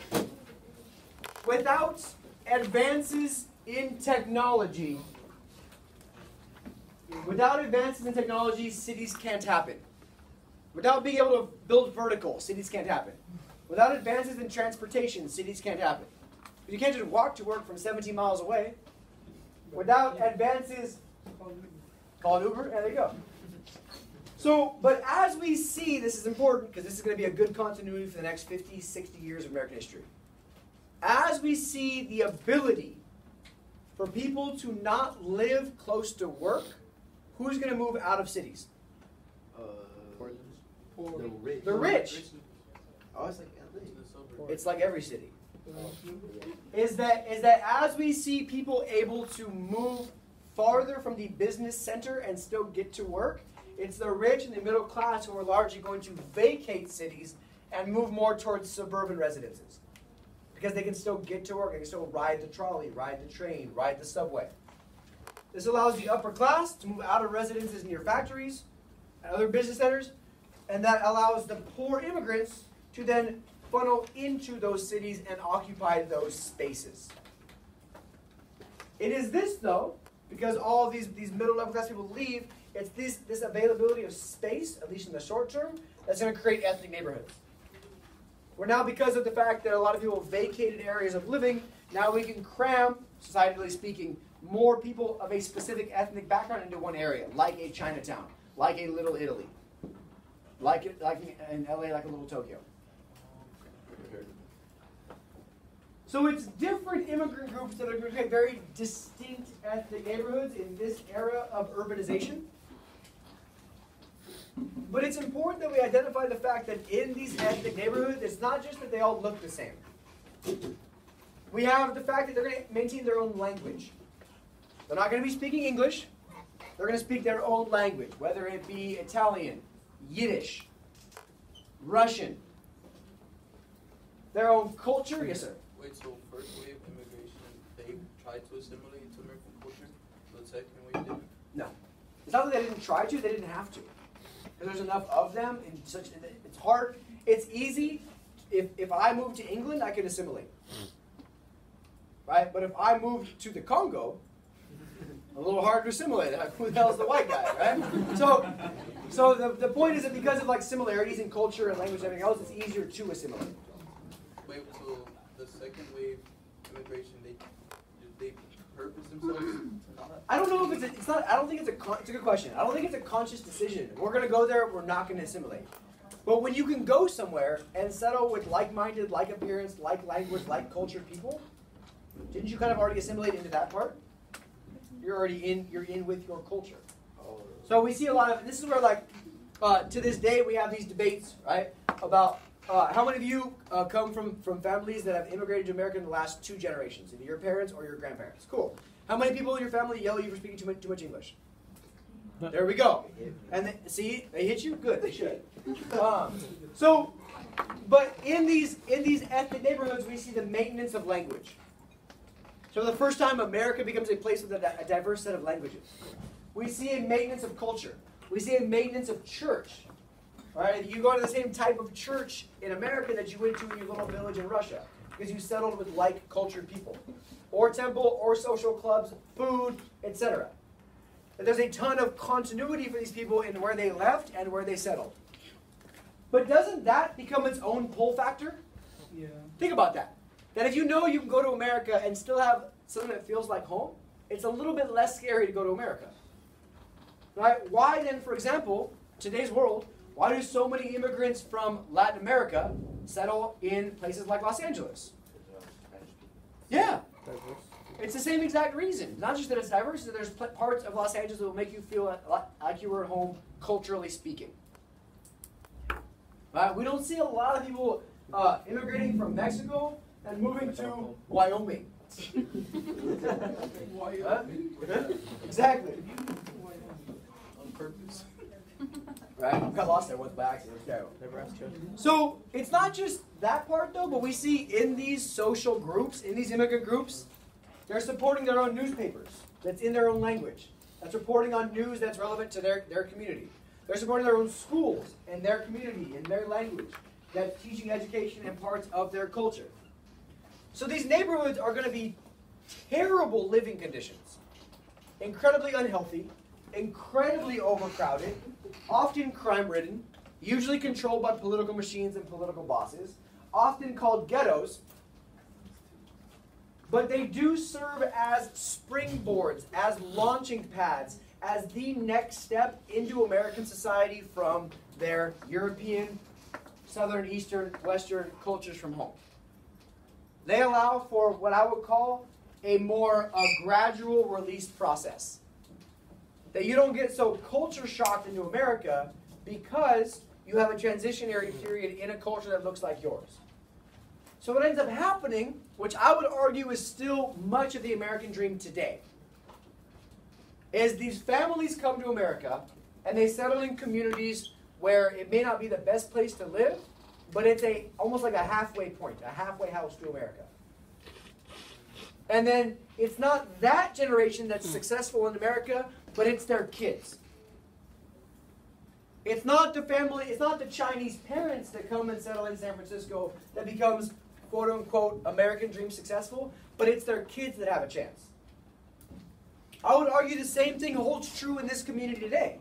without advances in technology, cities can't happen. Without being able to build vertical, cities can't happen. Without advances in transportation, cities can't happen. You can't just walk to work from 17 miles away. Without advances, call an Uber, and there you go. So, but as we see, this is important because this is going to be a good continuity for the next 50, 60 years of American history. As we see the ability for people to not live close to work, who's going to move out of cities? The rich. The rich. I was like, It's like every city. Is that as we see people able to move farther from the business center and still get to work, it's the rich and the middle class who are largely going to vacate cities and move more towards suburban residences. Because they can still get to work, they can still ride the trolley, ride the train, ride the subway. This allows the upper class to move out of residences near factories and other business centers, and that allows the poor immigrants to then funnel into those cities and occupy those spaces. It is this, though, because all of these middle-level class people leave, it's this availability of space, at least in the short term, that's going to create ethnic neighborhoods. Where now, because of the fact that a lot of people vacated areas of living, now we can cram, societally speaking, more people of a specific ethnic background into one area, like a Chinatown, like a Little Italy, like in LA, like a Little Tokyo. So it's different immigrant groups that are going to create very distinct ethnic neighborhoods in this era of urbanization. But it's important that we identify the fact that in these ethnic neighborhoods, it's not just that they all look the same. We have the fact that they're going to maintain their own language. They're not going to be speaking English. They're going to speak their own language, whether it be Italian, Yiddish, Russian. Their own culture. Yes, sir. Wait, so first wave immigration, they tried to assimilate to American culture? The second wave didn't? No. It's not that they didn't try to, they didn't have to. Because there's enough of them, and it's hard. It's easy. If I move to England, I can assimilate. Right? But if I move to the Congo, a little hard to assimilate. Who the hell is the white guy, right? So the point is that because of like similarities in culture and language and everything else, it's easier to assimilate. Wait, so the second wave immigration, they purpose themselves? I don't know if it's not. I don't think it's a good question. I don't think it's a conscious decision. We're going to go there. We're not going to assimilate. But when you can go somewhere and settle with like-minded, like appearance, like language, like culture people, didn't you kind of already assimilate into that part? You're already in. You're in with your culture. So we see a lot of. This is where like to this day we have these debates, right, about. How many of you come from families that have immigrated to America in the last 2 generations? Either your parents or your grandparents. Cool. How many people in your family yell at you for speaking too much English? There we go. And see, they hit you? Good, they should. But in these ethnic neighborhoods, we see the maintenance of language. So the first time America becomes a place with a diverse set of languages. We see a maintenance of culture. We see a maintenance of church. Right? You go to the same type of church in America that you went to in your little village in Russia because you settled with like-cultured people. Or temple, or social clubs, food, etc. And there's a ton of continuity for these people in where they left and where they settled. But doesn't that become its own pull factor? Yeah. Think about that. That if you know you can go to America and still have something that feels like home, it's a little bit less scary to go to America. Right? Why then, for example, today's world, why do so many immigrants from Latin America settle in places like Los Angeles? Yeah. It's the same exact reason. Not just that it's diverse, that there's parts of Los Angeles that will make you feel like you were at home, culturally speaking. Right? We don't see a lot of people immigrating from Mexico and moving to Wyoming. Exactly. On purpose. Right? I got lost there once by accident. Nebraska. So it's not just that part though, but we see in these social groups, in these immigrant groups, they're supporting their own newspapers that's in their own language. That's reporting on news that's relevant to their community. They're supporting their own schools and their community in their language that's teaching education and parts of their culture. So these neighborhoods are going to be terrible living conditions. Incredibly unhealthy, incredibly overcrowded, often crime-ridden, usually controlled by political machines and political bosses, often called ghettos, but they do serve as springboards, as launching pads, as the next step into American society from their European, Southern, Eastern, Western cultures from home. They allow for what I would call a more gradual release process. That you don't get so culture shocked into America because you have a transitionary period in a culture that looks like yours. So what ends up happening, which I would argue is still much of the American dream today, is these families come to America and they settle in communities where it may not be the best place to live, but it's almost like a halfway point, a halfway house to America. And then it's not that generation that's successful in America, but it's their kids. It's not the family, it's not the Chinese parents that come and settle in San Francisco that becomes quote unquote American dream successful, but it's their kids that have a chance. I would argue the same thing holds true in this community today,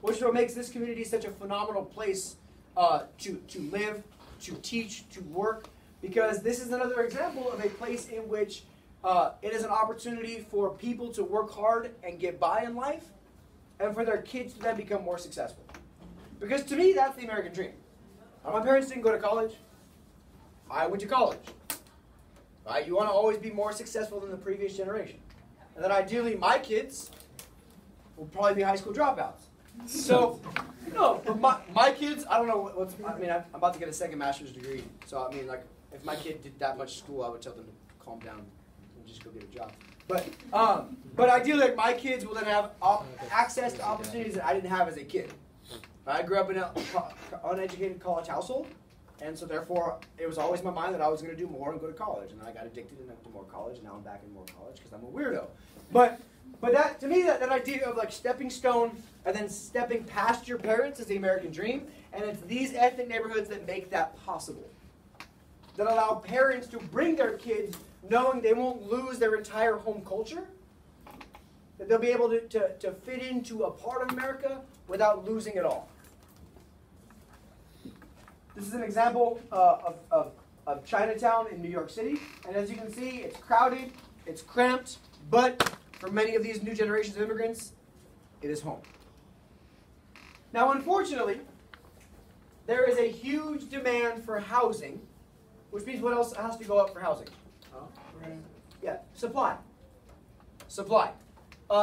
which is what makes this community such a phenomenal place to live, to teach, to work, because this is another example of a place in which it is an opportunity for people to work hard and get by in life, and for their kids to then become more successful. Because to me, that's the American dream. My parents didn't go to college. I went to college. Right? You want to always be more successful than the previous generation. And then ideally, my kids will probably be high school dropouts. So, no, but my kids, I don't know what's, I mean, I'm about to get a second master's degree. So, I mean, like, if my kid did that much school, I would tell them to calm down and just go get a job. But ideally, like, my kids will then have access to opportunities that I didn't have as a kid. I grew up in an uneducated college household, and so therefore, it was always in my mind that I was going to do more and go to college. And then I got addicted and went to more college, and now I'm back in more college because I'm a weirdo. But that, to me, that idea of like stepping stone and then stepping past your parents is the American dream, and it's these ethnic neighborhoods that make that possible. That allow parents to bring their kids knowing they won't lose their entire home culture, that they'll be able to fit into a part of America without losing it all. This is an example of Chinatown in New York City, and as you can see, it's crowded, it's cramped, but for many of these new generations of immigrants, it is home. Now, unfortunately, there is a huge demand for housing, which means what else has to go up for housing? Yeah, supply. Supply.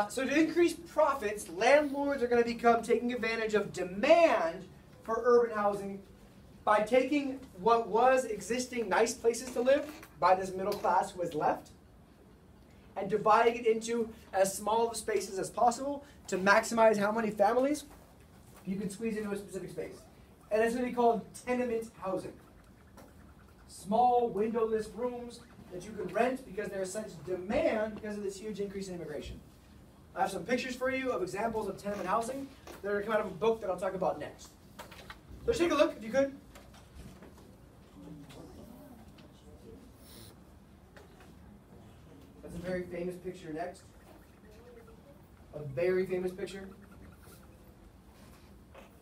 So to increase profits, landlords are going to become taking advantage of demand for urban housing by taking what was existing nice places to live by this middle class who has left and dividing it into as small of spaces as possible to maximize how many families you can squeeze into a specific space. And it's going to be called tenement housing. Small windowless rooms that you can rent because there is such demand because of this huge increase in immigration. I have some pictures for you of examples of tenement housing that are coming out of a book that I'll talk about next. So take a look, if you could. That's a very famous picture next. A very famous picture.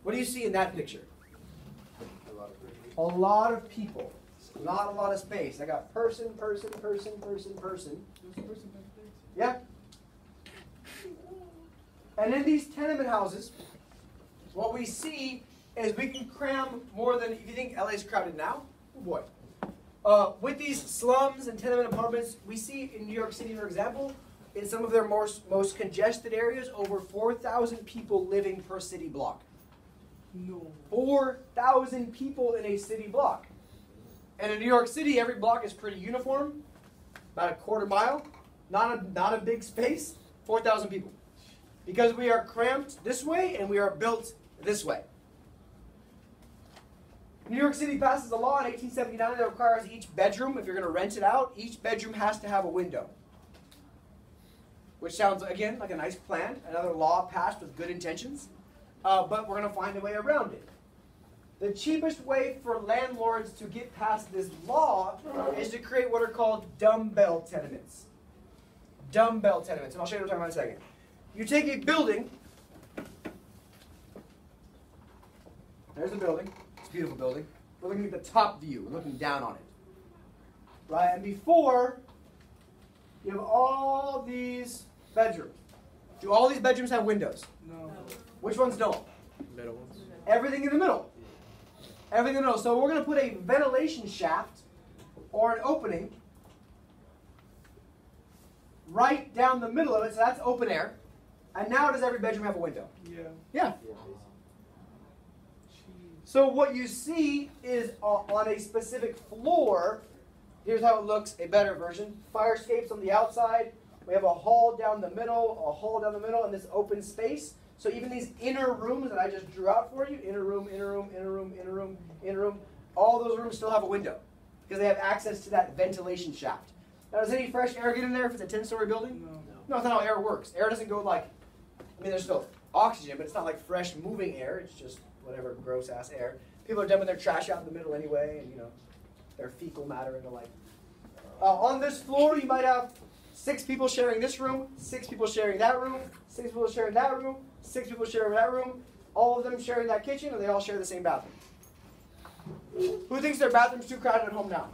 What do you see in that picture? A lot of people. Not a lot of space. I got person, person, person, person, person. Yeah. And in these tenement houses, what we see is we can cram more than, if you think LA's crowded now, oh boy. With these slums and tenement apartments, we see in New York City, for example, in some of their most congested areas, over 4,000 people living per city block. No. 4,000 people in a city block. And in New York City, every block is pretty uniform, about a quarter mile, not a big space, 4,000 people. Because we are cramped this way and we are built this way. New York City passes a law in 1879 that requires each bedroom, if you're going to rent it out, each bedroom has to have a window. Which sounds, again, like a nice plan, another law passed with good intentions, but we're going to find a way around it. The cheapest way for landlords to get past this law is to create what are called dumbbell tenements. Dumbbell tenements, and I'll show you what I'm talking about in a second. You take a building, there's a building, it's a beautiful building. We're looking at the top view, we're looking down on it. Right, and before, you have all these bedrooms. Do all these bedrooms have windows? No. Which ones don't? Middle ones. Everything in the middle. Everything in the middle. So we're going to put a ventilation shaft or an opening right down the middle of it, so that's open air. And now does every bedroom have a window? Yeah. Yeah. So what you see is on a specific floor, Here's how it looks, a better version. Fire escapes on the outside. We have a hall down the middle, and this open space. So even these inner rooms that I just drew out for you, inner room, inner room, inner room, inner room, inner room, all those rooms still have a window because they have access to that ventilation shaft. Now, does any fresh air get in there if it's a 10-story building? No. No, that's not how air works. Air doesn't go like, I mean, there's still oxygen, but it's not like fresh moving air. It's just whatever gross-ass air. People are dumping their trash out in the middle anyway, and, you know, their fecal matter and the like. On this floor, you might have 6 people sharing this room, 6 people sharing that room, 6 people sharing that room, 6 people sharing that room, all of them sharing that kitchen, and they all share the same bathroom. Who thinks their bathroom's too crowded at home now?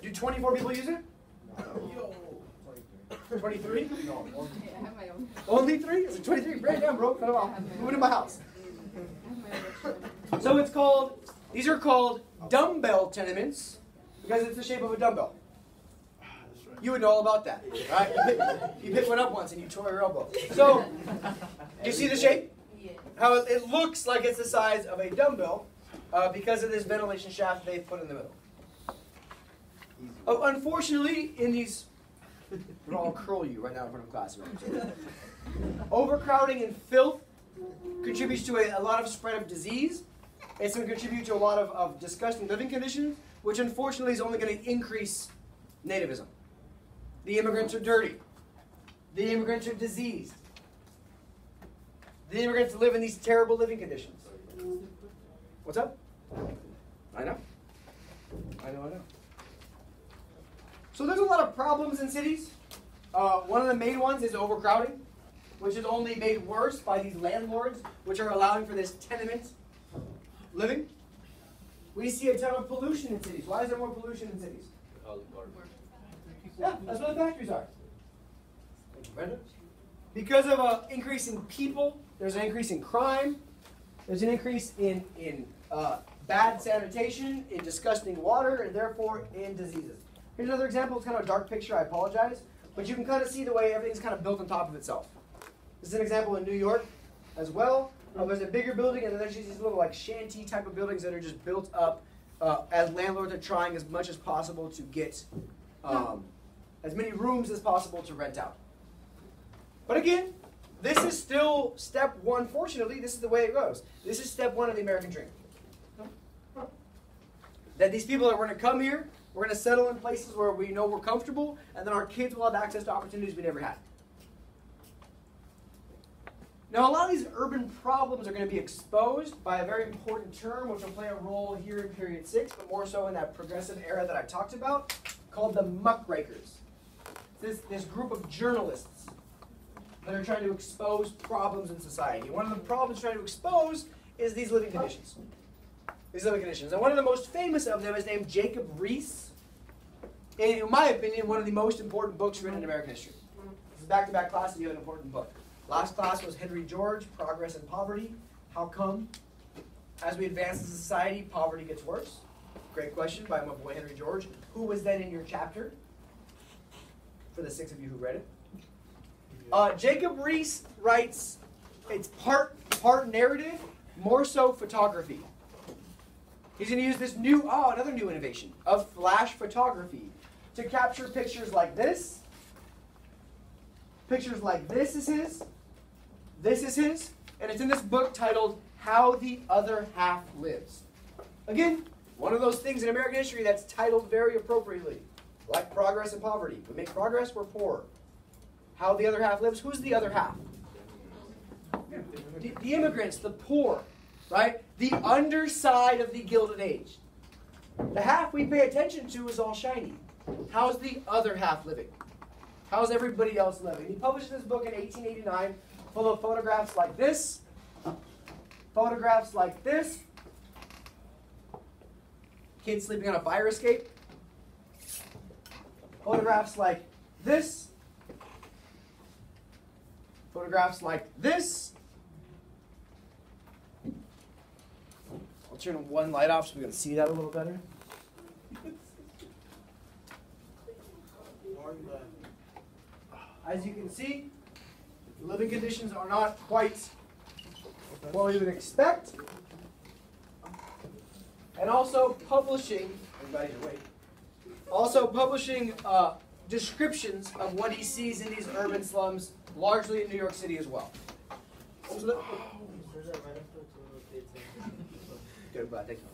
Do 24 people use it? 23? No. I have my own. Only 3? Is it 23? Break it down, bro. Cut it off. Move into my house. I have my own. So it's called, these are called dumbbell tenements because it's the shape of a dumbbell. You would know all about that, right? You picked one up once and you tore your elbow. So, you see the shape? Yeah. How it looks like it's the size of a dumbbell because of this ventilation shaft they've put in the middle. Unfortunately, in these, I'll curl you right now in front of class. Overcrowding and filth contributes to a lot of spread of disease. It's going to contribute to a lot of disgusting living conditions, which unfortunately is only going to increase nativism. The immigrants are dirty. The immigrants are diseased. The immigrants live in these terrible living conditions. What's up? I know. So there's a lot of problems in cities. One of the main ones is overcrowding, which is only made worse by these landlords, which are allowing for this tenement living. We see a ton of pollution in cities. Why is there more pollution in cities? Yeah, that's where the factories are. Thank you, Brenda. Because of an increase in people, there's an increase in crime. There's an increase in bad sanitation, in disgusting water, and therefore in diseases. Here's another example. It's kind of a dark picture. I apologize. But you can kind of see the way everything's kind of built on top of itself. This is an example in New York as well. There's a bigger building, and then there's these little like shanty type of buildings that are just built up as landlords are trying as much as possible to get as many rooms as possible to rent out. But again, this is still step 1. Fortunately, this is the way it goes. This is step 1 of the American dream. That these people are going to come here, we're going to settle in places where we know we're comfortable, and then our kids will have access to opportunities we never had. Now, a lot of these urban problems are going to be exposed by a very important term, which will play a role here in period 6, but more so in that progressive era that I talked about, called the muckrakers. This group of journalists that are trying to expose problems in society. One of the problems trying to expose is these living conditions. And one of the most famous of them is named Jacob Riis. In my opinion, one of the most important books written in American history. This is back-to-back class, and you have an important book. Last class was Henry George, Progress and Poverty. How come, as we advance as a society, poverty gets worse? Great question by my boy Henry George, who was then in your chapter, for the 6 of you who read it. Jacob Riis writes, it's part narrative, more so photography. He's going to use this another new innovation of flash photography to capture pictures like this. Pictures like this is his, and it's in this book titled How the Other Half Lives. Again, one of those things in American history that's titled very appropriately, like Progress and Poverty. We make progress, we're poor. How the other half lives, who's the other half? The immigrants, the poor, right? The underside of the Gilded Age. The half we pay attention to is all shiny. How's the other half living? How's everybody else living? He published this book in 1889, full of photographs like this, kids sleeping on a fire escape, photographs like this, photographs like this. I'll turn one light off so we can see that a little better. As you can see, the living conditions are not quite what we would expect. And also publishing I'm glad he's awake. Also publishing descriptions of what he sees in these urban slums, largely in New York City as well. So good, bud. Thank you.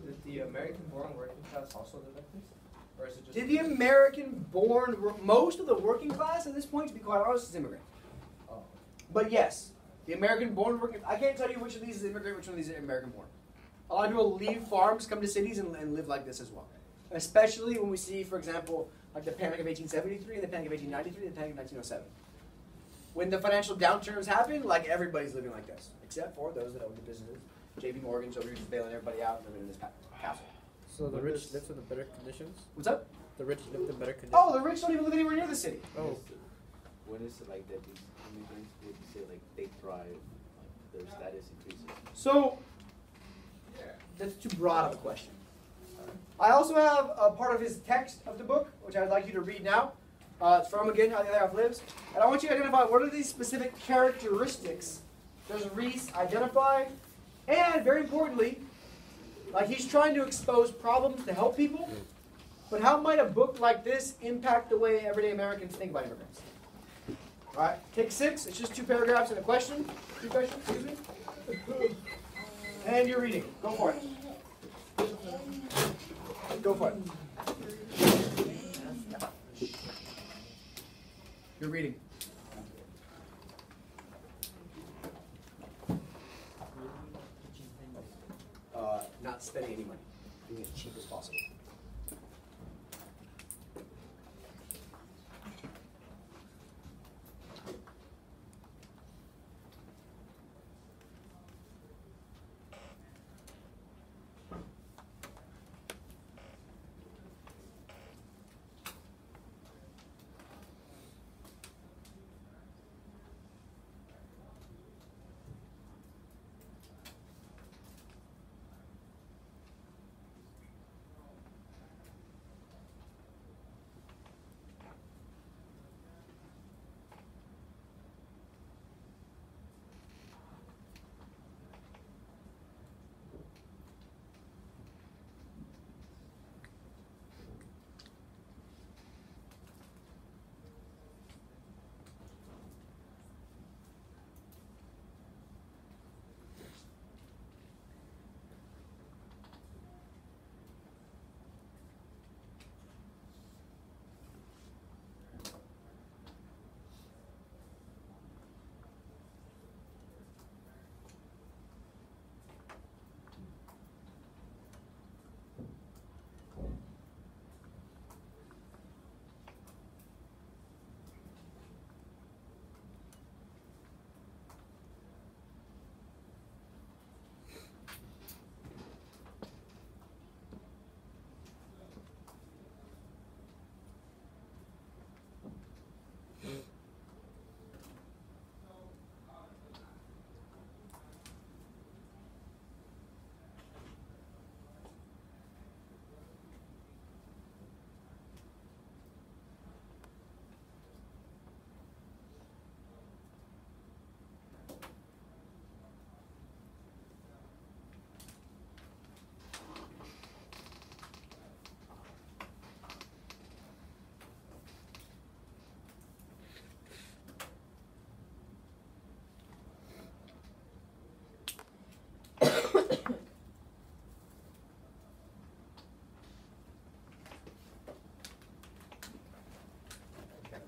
Did the American-born working class also live like this? Or is it just... Did the American-born, most of the working class at this point, to be quite honest, is immigrant. Oh. But yes, the American-born working, I can't tell you which of these is immigrant, which one of these is American-born. A lot of people leave farms, come to cities, and live like this as well. Especially when we see, for example, like the Panic of 1873, the Panic of 1893, the Panic of 1907. When the financial downturns happen, like everybody's living like this, except for those that own the businesses. J.P. Morgan's over here just bailing everybody out and living in this castle. So the rich live in the better conditions? What's up? The rich live in better conditions? Oh, the rich don't even live anywhere near the city. Oh. When is it like that these immigrants would say like they thrive, like their status increases? So, that's too broad of a question. I also have a part of his text of the book, which I'd like you to read now. It's from, again, How the Other Half Lives. And I want you to identify what are these specific characteristics does Reese identify, and very importantly, like he's trying to expose problems to help people, but how might a book like this impact the way everyday Americans think about immigrants? All right, take 6. It's just 2 paragraphs and a question. 2 questions, excuse me. And you're reading. Go for it. Go for it. You're reading. Not spending any money. Doing it as cheap as possible.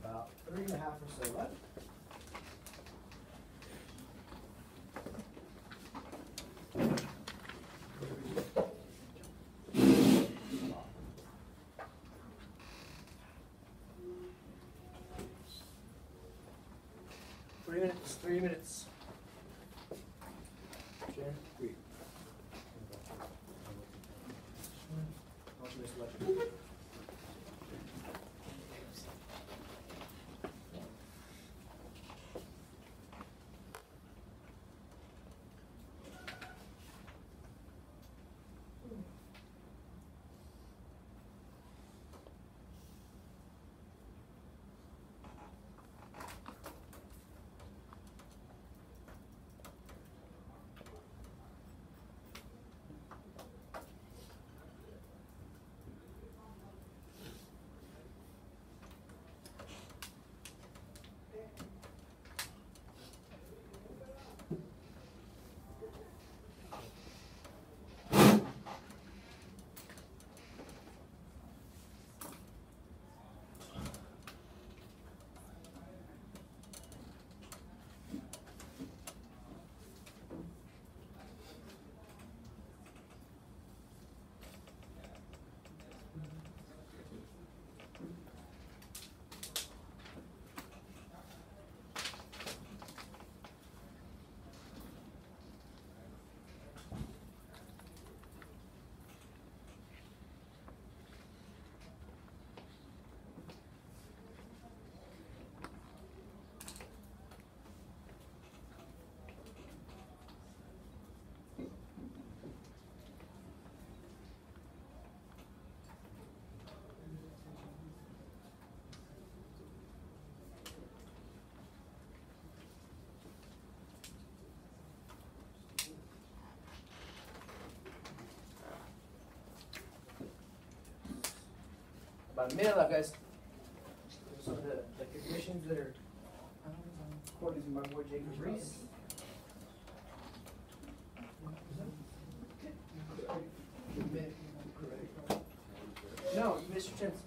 About 3.5 or so left. Three minutes. Sharon, read. Alternate selection. About a minute left, guys. Some of the conditions that are according to my boy Jacob Reese. No, you missed your chance.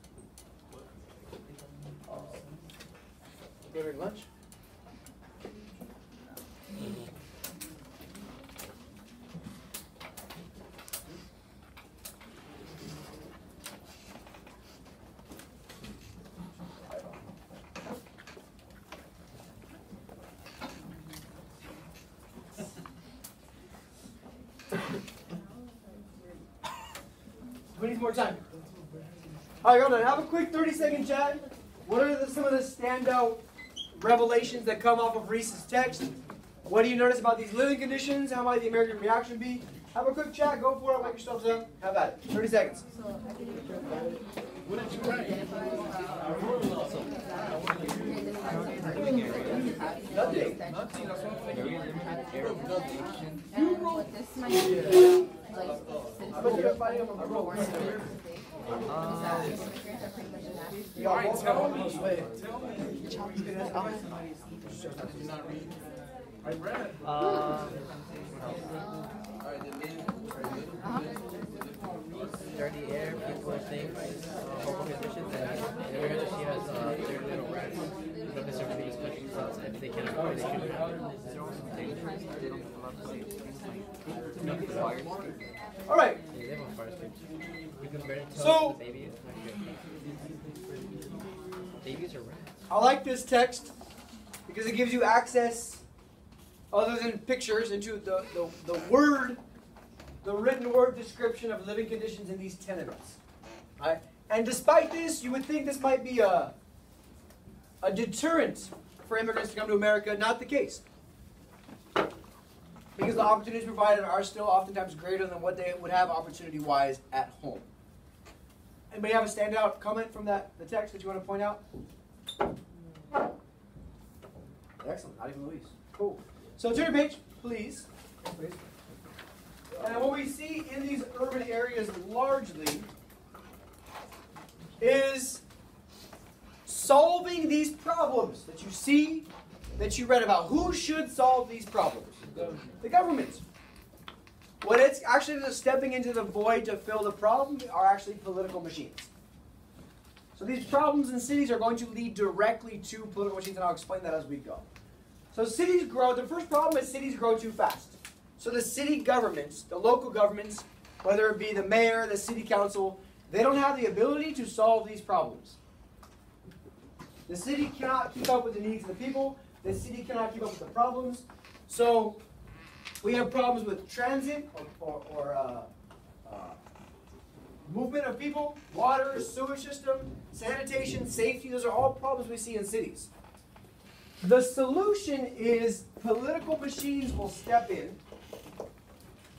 Go to lunch? Who needs more time? All right, hold on. Have a quick 30-second chat. What are some of the standout revelations that come off of Reese's text? What do you notice about these living conditions? How might the American reaction be? Have a quick chat. Go for it. Wake yourselves up. Have at it. 30 seconds. What did you write? Nothing. This might be How about you fighting up a rope? Y'all tell me. I read. Dirty air, people things, horrible conditions, and we heard that she has their little rats. No necessarily use country clubs if they can't afford it, they shouldn't have it. All right. Yeah, they have on fire escapes. You can barely tell So- the baby is not good. Babies are rats. I like this text because it gives you access, other than pictures, into the word, the written word description of living conditions in these tenements. Right? And despite this, you would think this might be a deterrent for immigrants to come to America. Not the case. Because the opportunities provided are still oftentimes greater than what they would have opportunity-wise at home. Anybody have a standout comment from the text that you want to point out? Excellent. Not even Luis. Cool. So turn your page, please. Please. And what we see in these urban areas largely is solving these problems that you see, that you read about. Who should solve these problems? The government. What it's actually just stepping into the void to fill the problem are actually political machines. So these problems in cities are going to lead directly to political machines, and I'll explain that as we go. So cities grow. The first problem is cities grow too fast. So the city governments, the local governments, whether it be the mayor, the city council, they don't have the ability to solve these problems. The city cannot keep up with the needs of the people. The city cannot keep up with the problems. So we have problems with transit or movement of people, water, sewage system, sanitation, safety. Those are all problems we see in cities. The solution is political machines will step in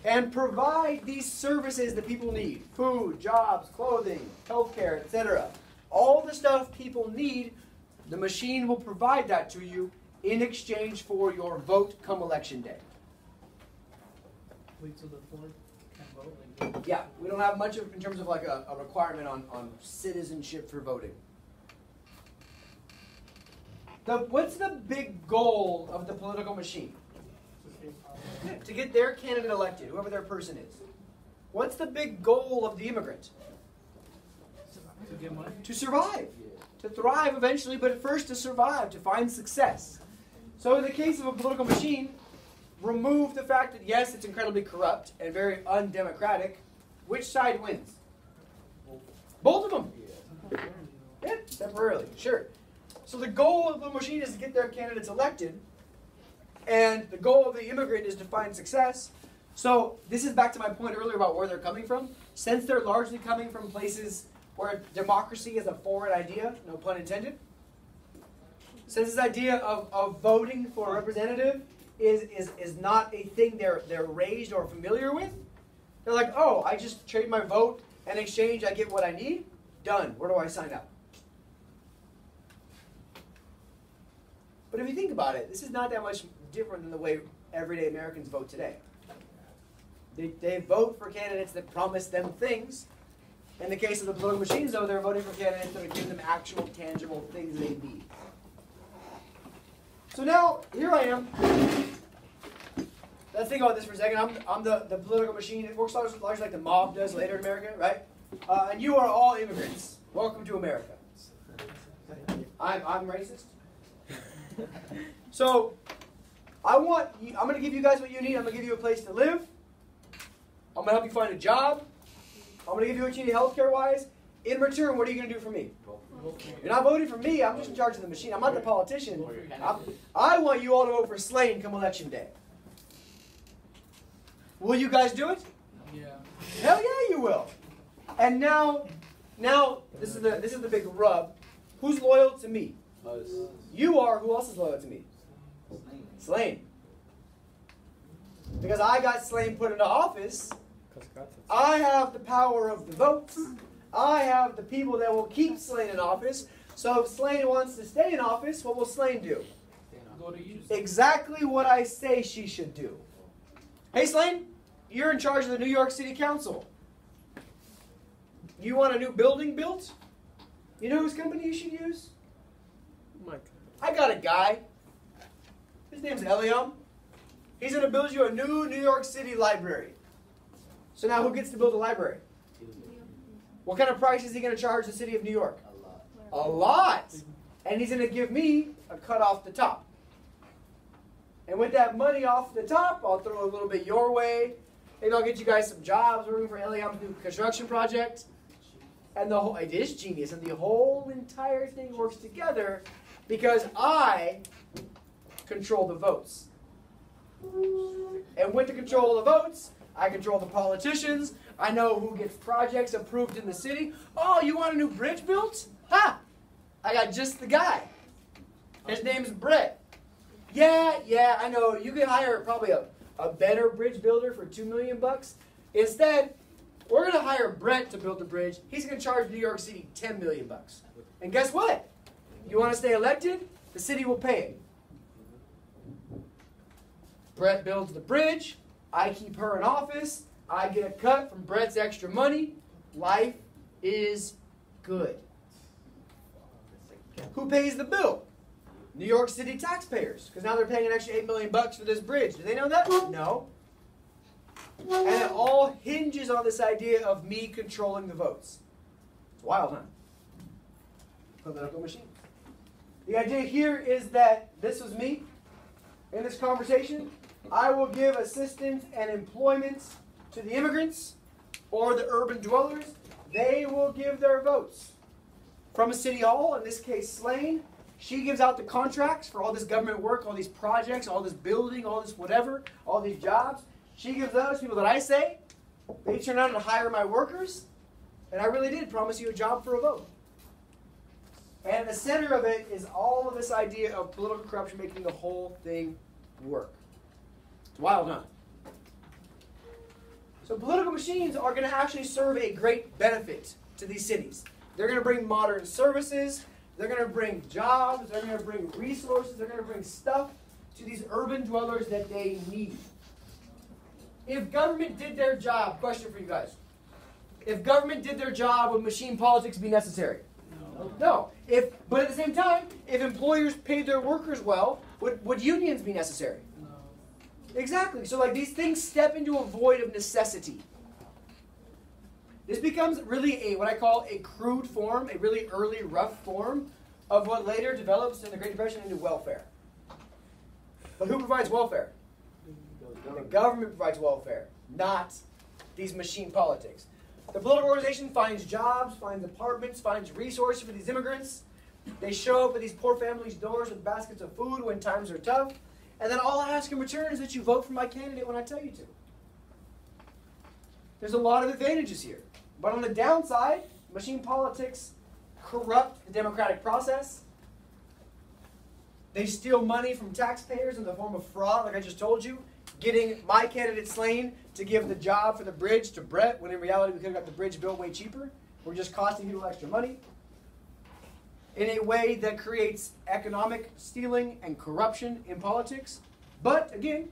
and provide these services that people need. Food, jobs, clothing, healthcare, etc. All the stuff people need, the machine will provide that to you in exchange for your vote come election day. Wait till the poor can vote. Yeah, we don't have much of in terms of like a requirement on citizenship for voting. What's the big goal of the political machine? To get their candidate elected, whoever their person is. What's the big goal of the immigrant? To get money? To survive. To thrive eventually, but first to survive, to find success. So in the case of a political machine, remove the fact that yes, it's incredibly corrupt and very undemocratic. Which side wins? Both of them. Yeah, temporarily, sure. So the goal of the machine is to get their candidates elected, and the goal of the immigrant is to find success. So this is back to my point earlier about where they're coming from. Since they're largely coming from places where democracy is a foreign idea, no pun intended, since this idea of voting for a representative is not a thing they're raised or familiar with, they're like, oh, I just trade my vote, in exchange I get what I need, done. Where do I sign up? But if you think about it, this is not that much different than the way everyday Americans vote today. They vote for candidates that promise them things, In the case of the political machines, though, they're voting for candidates that are giving them actual, tangible things they need. So now, here I am. Let's think about this for a second. I'm the political machine. It works largely like the mob does later in America, right? And you are all immigrants. Welcome to America. I'm racist. So, I'm going to give you guys what you need. I'm going to give you a place to live. I'm going to help you find a job. I'm going to give you what you need healthcare-wise. In return, what are you going to do for me? You're not voting for me. I'm just in charge of the machine. I'm not the politician. I want you all to vote for Slane come election day. Will you guys do it? Yeah. Hell yeah, you will. And now this is the big rub. Who's loyal to me? Us. You are. Who else is loyal to me? Slane. Because I got Slane put into office, I have the power of the votes. I have the people that will keep Slane in office. So if Slane wants to stay in office, what will Slane do? Go to you. Exactly what I say she should do. Hey Slane, you're in charge of the New York City Council. You want a new building built? You know whose company you should use? I got a guy. His name's Eliam. He's going to build you a new New York City library. So now who gets to build the library? What kind of price is he going to charge the city of New York? A lot. A lot. And he's going to give me a cut off the top. And with that money off the top, I'll throw a little bit your way. Maybe I'll get you guys some jobs working for Eliam's new construction project. And the whole, it is genius. And the whole entire thing works together because I control the votes. And with the control of the votes, I control the politicians. I know who gets projects approved in the city. Oh, you want a new bridge built? Ha! I got just the guy. His name's Brett. Yeah, I know. You can hire probably a better bridge builder for $2 million. Instead, we're going to hire Brett to build the bridge. He's going to charge New York City $10 million. And guess what? You want to stay elected? The city will pay it. Brett builds the bridge. I keep her in office. I get a cut from Brett's extra money. Life is good. Who pays the bill? New York City taxpayers, because now they're paying an extra $8 million for this bridge. Do they know that? No. And it all hinges on this idea of me controlling the votes. It's wild, huh? Political machine. The idea here is that this was me. In this conversation, I will give assistance and employment to the immigrants or the urban dwellers. They will give their votes. From a city hall, in this case Slane, she gives out the contracts for all this government work, all these projects, all this building, all this whatever, all these jobs. She gives those people that I say. They turn out and hire my workers. And I really did promise you a job for a vote. And at the center of it is all of this idea of political corruption making the whole thing work. It's wild, huh? So political machines are going to actually serve a great benefit to these cities. They're going to bring modern services. They're going to bring jobs. They're going to bring resources. They're going to bring stuff to these urban dwellers that they need. If government did their job, question for you guys. If government did their job, would machine politics be necessary? No. But at the same time, if employers paid their workers well, would unions be necessary? No. Exactly. So like these things step into a void of necessity. This becomes really what I call a crude form, a really early rough form of what later develops in the Great Depression into welfare. But who provides welfare? The government provides welfare, not these machine politics. The political organization finds jobs, finds apartments, finds resources for these immigrants. They show up at these poor families' doors with baskets of food when times are tough. And then all I ask in return is that you vote for my candidate when I tell you to. There's a lot of advantages here. But on the downside, machine politics corrupt the democratic process. They steal money from taxpayers in the form of fraud, like I just told you. Getting my candidate Slane to give the job for the bridge to Brett, when in reality we could have got the bridge built way cheaper. We're just costing people extra money. In a way that creates economic stealing and corruption in politics. But again,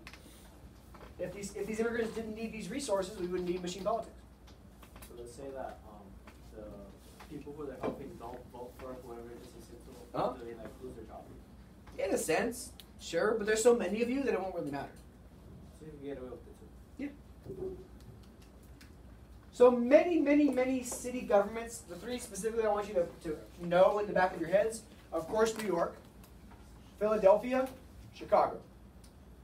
if these immigrants didn't need these resources, we wouldn't need machine politics. So let's say that who they're helping don't vote for whoever this is into, Huh? do they like lose their job? In a sense, sure, but there's so many of you that it won't really matter. So you can get away with it too. So many city governments, the three specifically I want you to know in the back of your heads, of course New York, Philadelphia, Chicago.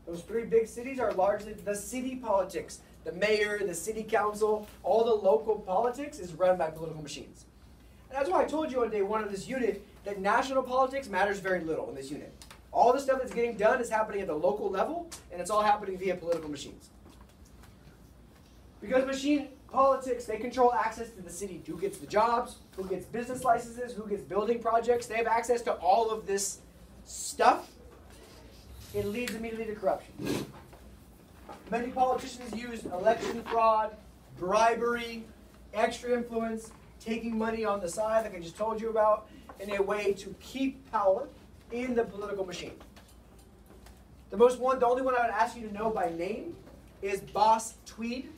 Those three big cities are largely the city politics. The mayor, the city council, all the local politics is run by political machines. And that's why I told you on day one of this unit that national politics matters very little in this unit. All the stuff that's getting done is happening at the local level, and it's all happening via political machines. Because machine politics, they control access to the city. Who gets the jobs, who gets business licenses, who gets building projects. They have access to all of this stuff. It leads immediately to corruption. Many politicians use election fraud, bribery, extra influence, taking money on the side, like I just told you about, in a way to keep power in the political machine. The only one I would ask you to know by name is Boss Tweed.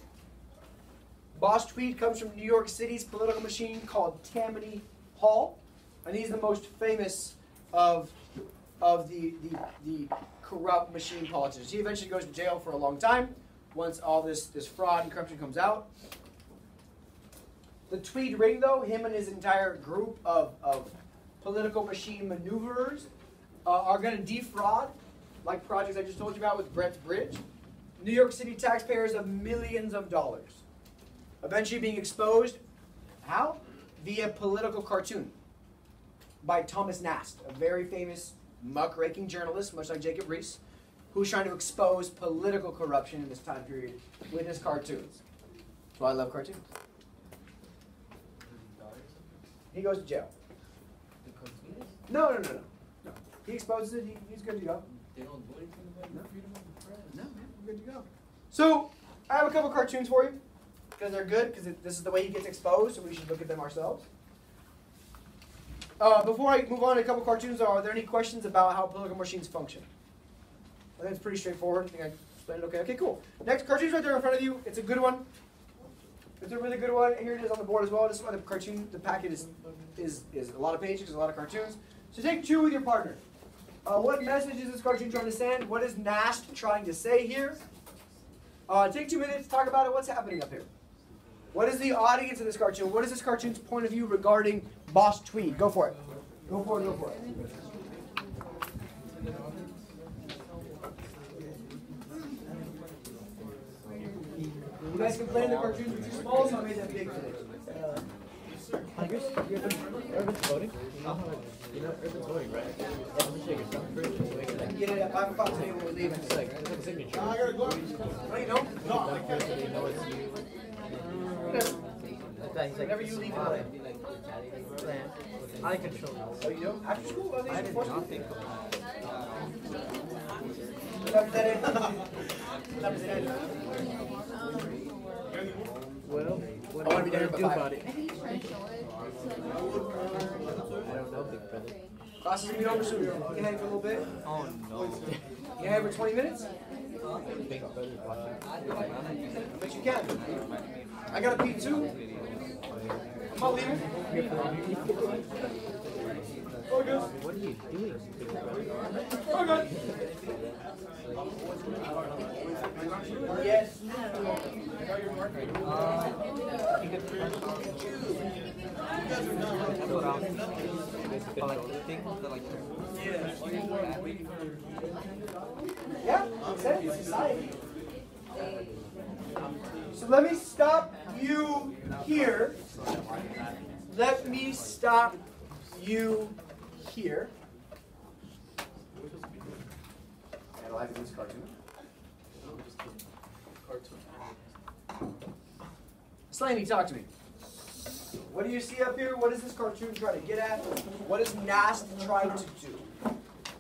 Boss Tweed comes from New York City's political machine called Tammany Hall, and he's the most famous of the corrupt machine politicians. He eventually goes to jail for a long time once all this fraud and corruption comes out. The Tweed ring, though, him and his entire group of political machine maneuverers are going to defraud, like projects I just told you about with Brett's Bridge, New York City taxpayers of millions of dollars. Eventually being exposed, how? Via political cartoon by Thomas Nast, a very famous muckraking journalist, much like Jacob Riis, who's trying to expose political corruption in this time period with his cartoons. That's why I love cartoons. He goes to jail. No. He exposes it. He's good to go. They don't do anything about the freedom of the press. No, we're good to go. So, I have a couple cartoons for you, because they're good, because this is the way he gets exposed, so we should look at them ourselves. Before I move on to a couple cartoons, are there any questions about how political machines function? I think it's pretty straightforward. I think I explained it okay. Okay, cool. Next, cartoon's right there in front of you. It's a good one. It's a really good one. Here it is on the board as well. This is why the packet is a lot of pages, a lot of cartoons. So take two with your partner. What message is this cartoon trying to send? What is Nast trying to say here? Take 2 minutes, talk about it. What's happening up here? What is the audience of this cartoon? What is this cartoon's point of view regarding Boss Tweed? Go for it. Go for it. You guys complain the cartoons were too small, so I made them big today. Urban's voting? You know Urban's voting, right? I can get it at 5 o'clock today when we're leaving. It's like a signature. I gotta go. No, you don't? No. So they know it's you. He's like, Whenever you leave, I control. Oh, you don't? After school? I did not think about Well, what I wanna be do there you by do 5. about it? Maybe you try to show it. I don't know, big brother. Classes will be over soon. You can hang for a little bit. Oh no. You hang for 20 minutes? Big brother's watching. But you can. I got a pee too. I'm not leaving. Oh, good. What are you doing, big brother? Oh, good. Yes. Yeah, it's society. So let me stop you here. Let me stop you here. And I'll have this cartoon. Slaney, talk to me. What do you see up here? What is this cartoon trying to get at? What is Nast trying to do?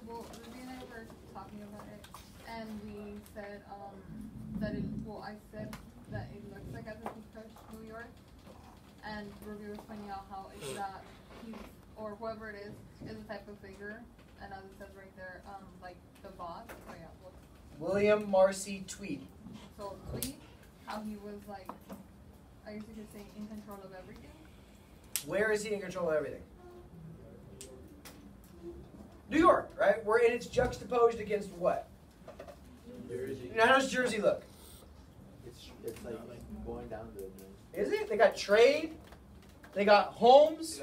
Well, Ruby and I were talking about it, and we said that it. Well, I said that it looks like as if he crushed New York, and Ruby was pointing out how it's that he's or whoever it is a type of figure, and as it says right there, like the boss. Oh yeah, well, William Marcy Tweed. so Tweed, how he was like, I guess you could say in control of everything. where is he in control of everything? New York, right? And it's juxtaposed against what? Jersey. Now, how does Jersey look? It's like going down the. Is it? They got trade. They got homes.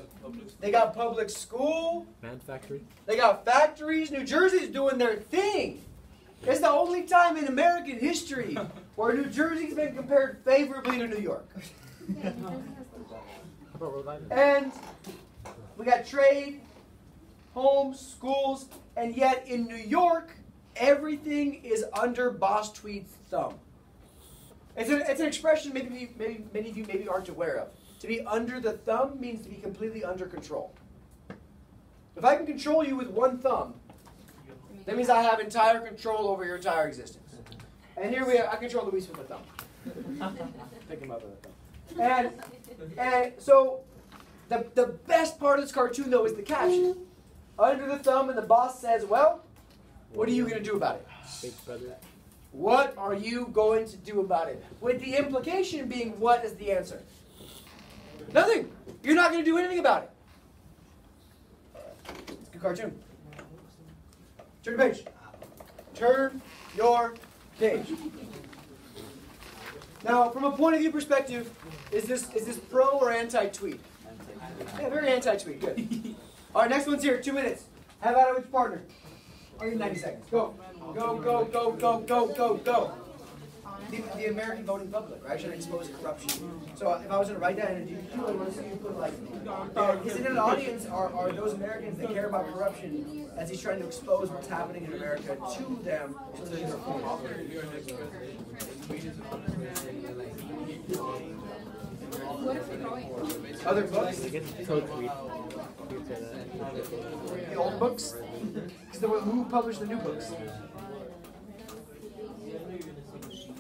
They got public school. Man factory. They got factories. New Jersey's doing their thing. It's the only time in American history where New Jersey's been compared favorably to New York. How about Rhode Island? And we got trade, homes, schools, and yet in New York, everything is under Boss Tweed's thumb. It's an expression maybe many of you maybe aren't aware of. To be under the thumb means to be completely under control. If I can control you with one thumb, that means I have entire control over your entire existence. And here we are, I control Luis with a thumb. Pick him up with a thumb. And so the best part of this cartoon though is the caption. Under the thumb, and the boss says, well, what are you going to do about it? Big brother. What are you going to do about it? With the implication being, what is the answer? Nothing. You're not going to do anything about it. It's a good cartoon. Turn your page. Turn your page. Now, from a point of view perspective, is this pro or anti-Tweed? Yeah, very anti-Tweed. Good. All right, next one's here. 2 minutes. Have at it with your partner. I'll give you 90 seconds. Go. Go, go, go, go, go, go, go. The American voting public, right? Should expose corruption. So if I was going to write that in a GQ, I want to see you put like, his internet audience are those Americans that care about corruption as he's trying to expose what's happening in America to them so that they're reformed. What if you're going? Other books? I guess it's code tweet. The old books? Because who published the new books?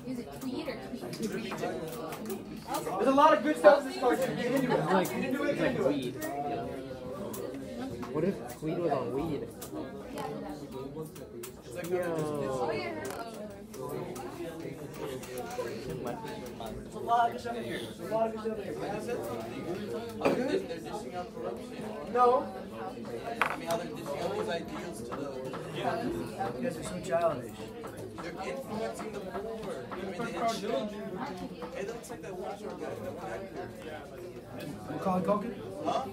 Is it tweet or tweet? There's a lot of good stuff in this cartoon. Get into it. Like, Get into it. Get like into it. weed. What if Tweed was on weed? Oh yeah. There's a lot of good stuff in here. There's a lot of good stuff in here. They're dishing out corruption. No. I mean, how they're dishing out these ideals to the. You guys are so childish. They're influencing the poor. I mean, it looks like that one short guy, that one actor. Macaulay Culkin? Huh?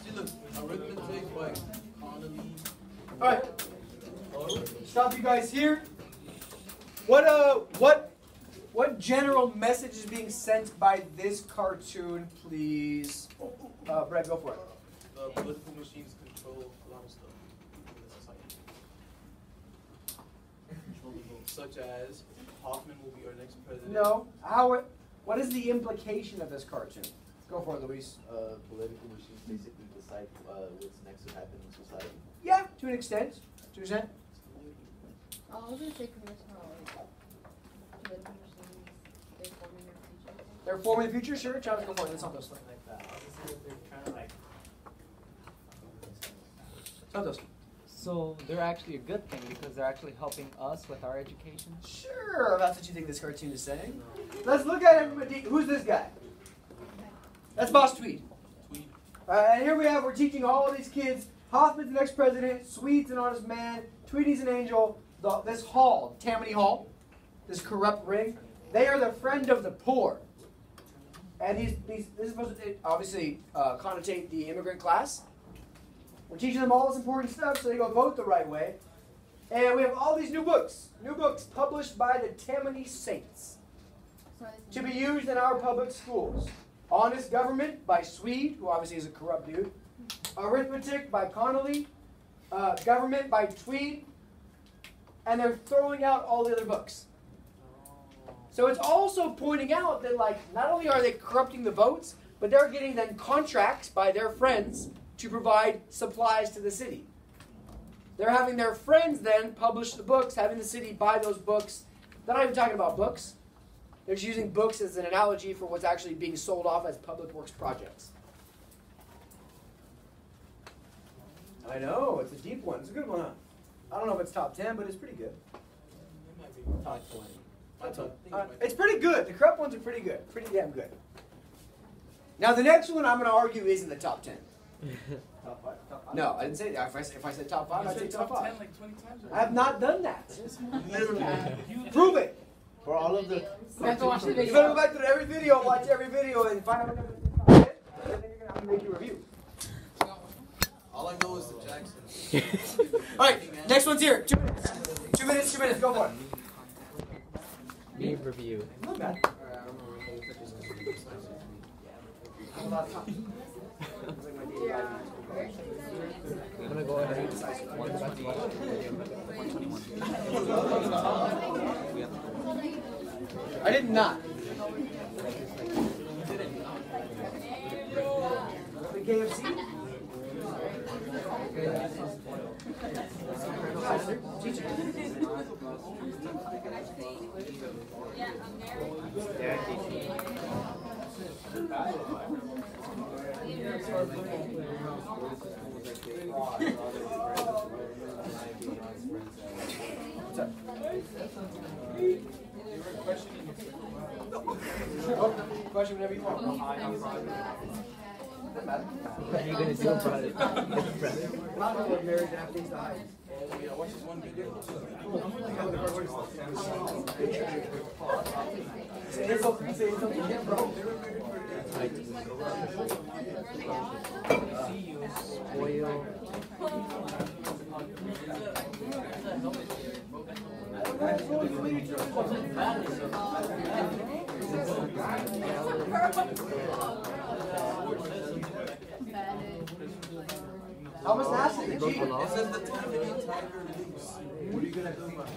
See, look, arithmetic by economy. All right. Stop you guys here. What general message is being sent by this cartoon, please? Brett, go for it. The political machines control a lot of stuff in the society. Such as Hoffman will be our next president. No. What is the implication of this cartoon? Go for it, Luis. Political machines basically decide what's next to happen in society. Yeah, to an extent. To an extent. I was gonna say commercial, political machines, they're forming your future. They're forming the future, sure. Travis, go for it. That's not those. Like that. Obviously, they're trying to like. Santos. So they're actually a good thing because they're actually helping us with our education. Sure, that's what you think this cartoon is saying. Let's look at everybody. Who's this guy? That's Boss Tweed. And here we have, we're teaching all of these kids, Hoffman's the next president, Sweet's an honest man, Tweedy's an angel, this hall, Tammany Hall, this corrupt ring, they are the friend of the poor. And this is supposed to obviously connotate the immigrant class. We're teaching them all this important stuff so they go vote the right way. And we have all these new books published by the Tammany Saints to be used in our public schools. Honest Government by Swede, who obviously is a corrupt dude. Arithmetic by Connolly. Government by Tweed. And they're throwing out all the other books. So it's also pointing out that, like, not only are they corrupting the votes, but they're getting then contracts by their friends to provide supplies to the city. They're having their friends then publish the books, having the city buy those books. They're not even talking about books. They're just using books as an analogy for what's actually being sold off as public works projects. I know, it's a deep one. It's a good one, huh? I don't know if it's top 10, but it's pretty good. It might be. Top 20. It's pretty good. The corrupt ones are pretty good. Pretty damn good. Now the next one I'm going to argue is in the top 10. Top 5? Top 5? No, I didn't say that. If I said top 5, I'd say top 5. 10 like 20 times. I have not done that. Literally. Prove it. For all of the. You have to watch the You video. better go back to every video, watch every video, and find out what top 10. And then you're going to have to make your review. All I know is the Jackson. Alright, next one's here. 2 minutes. 2 minutes, 2 minutes. Go for it. Me review. Not bad. I'm gonna go ahead and one by I did not. The KFC? Question whenever you want. What are you gonna do about it? Not what married to have things to hide. Watch this one video. Say something, bro. Oil. How much nasty is It says the Tammany Tiger Loose. What are you gonna do about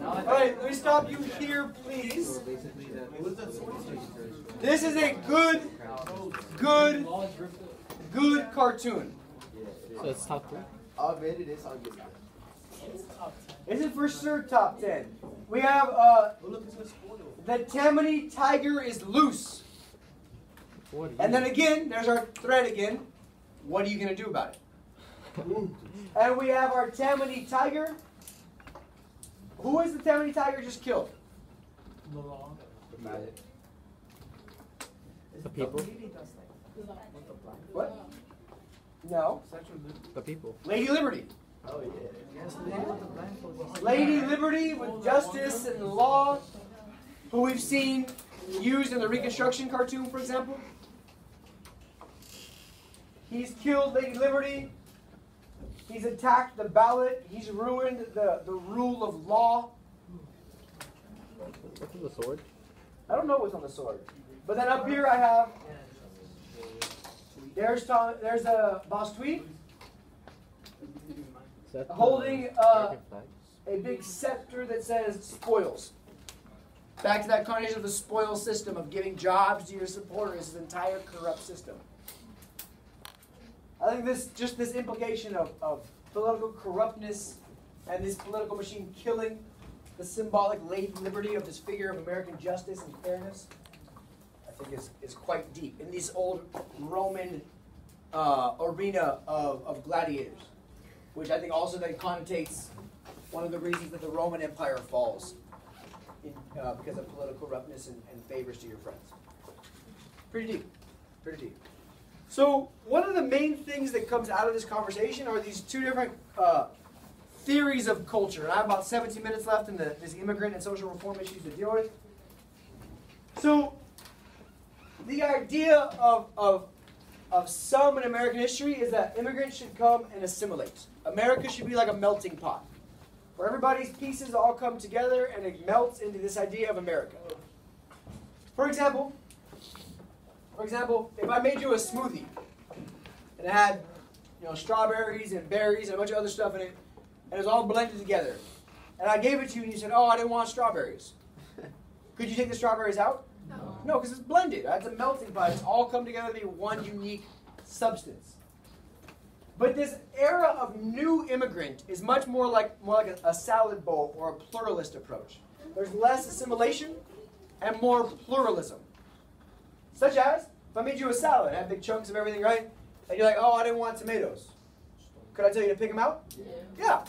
Alright, let me stop you here, please. This is a good cartoon. So it's top 3? I'll admit it is. I'll give it. This is for sure top 10. We have the Tammany Tiger is loose. And then again, there's our thread again. What are you going to do about it? And we have our Tammany Tiger. Who is the Tammany Tiger just killed? The people. What? No. The people. Lady Liberty. Oh, yeah. Lady Liberty with justice and law, who we've seen used in the Reconstruction cartoon, for example. He's killed Lady Liberty. He's attacked the ballot. He's ruined the rule of law. What's on the sword? I don't know what's on the sword. But then up here I have, there's a Boss Tweed holding a big scepter that says spoils. Back to that carnage of the spoil system of giving jobs to your supporters, this entire corrupt system. I think this implication of political corruptness and this political machine killing the symbolic Lady Liberty of this figure of American justice and fairness, I think is quite deep in this old Roman arena of gladiators, which I think also then connotates one of the reasons that the Roman Empire falls because of political corruptness and favors to your friends. Pretty deep, pretty deep. So one of the main things that comes out of this conversation are these two different theories of culture. And I have about 17 minutes left in this immigrant and social reform issues to deal with. So the idea of some in American history is that immigrants should come and assimilate. America should be like a melting pot, where everybody's pieces all come together and it melts into this idea of America. For example, if I made you a smoothie and it had, strawberries and berries and a bunch of other stuff in it, and it was all blended together, and I gave it to you and you said, "Oh, I didn't want strawberries," could you take the strawberries out? No, because it's blended. It's a melting pot. It's all come together to be one unique substance. But this era of new immigrant is much more like a salad bowl or a pluralist approach. There's less assimilation and more pluralism. Such as, if I made you a salad, had big chunks of everything, right? And you're like, "Oh, I didn't want tomatoes." Could I tell you to pick them out? Yeah.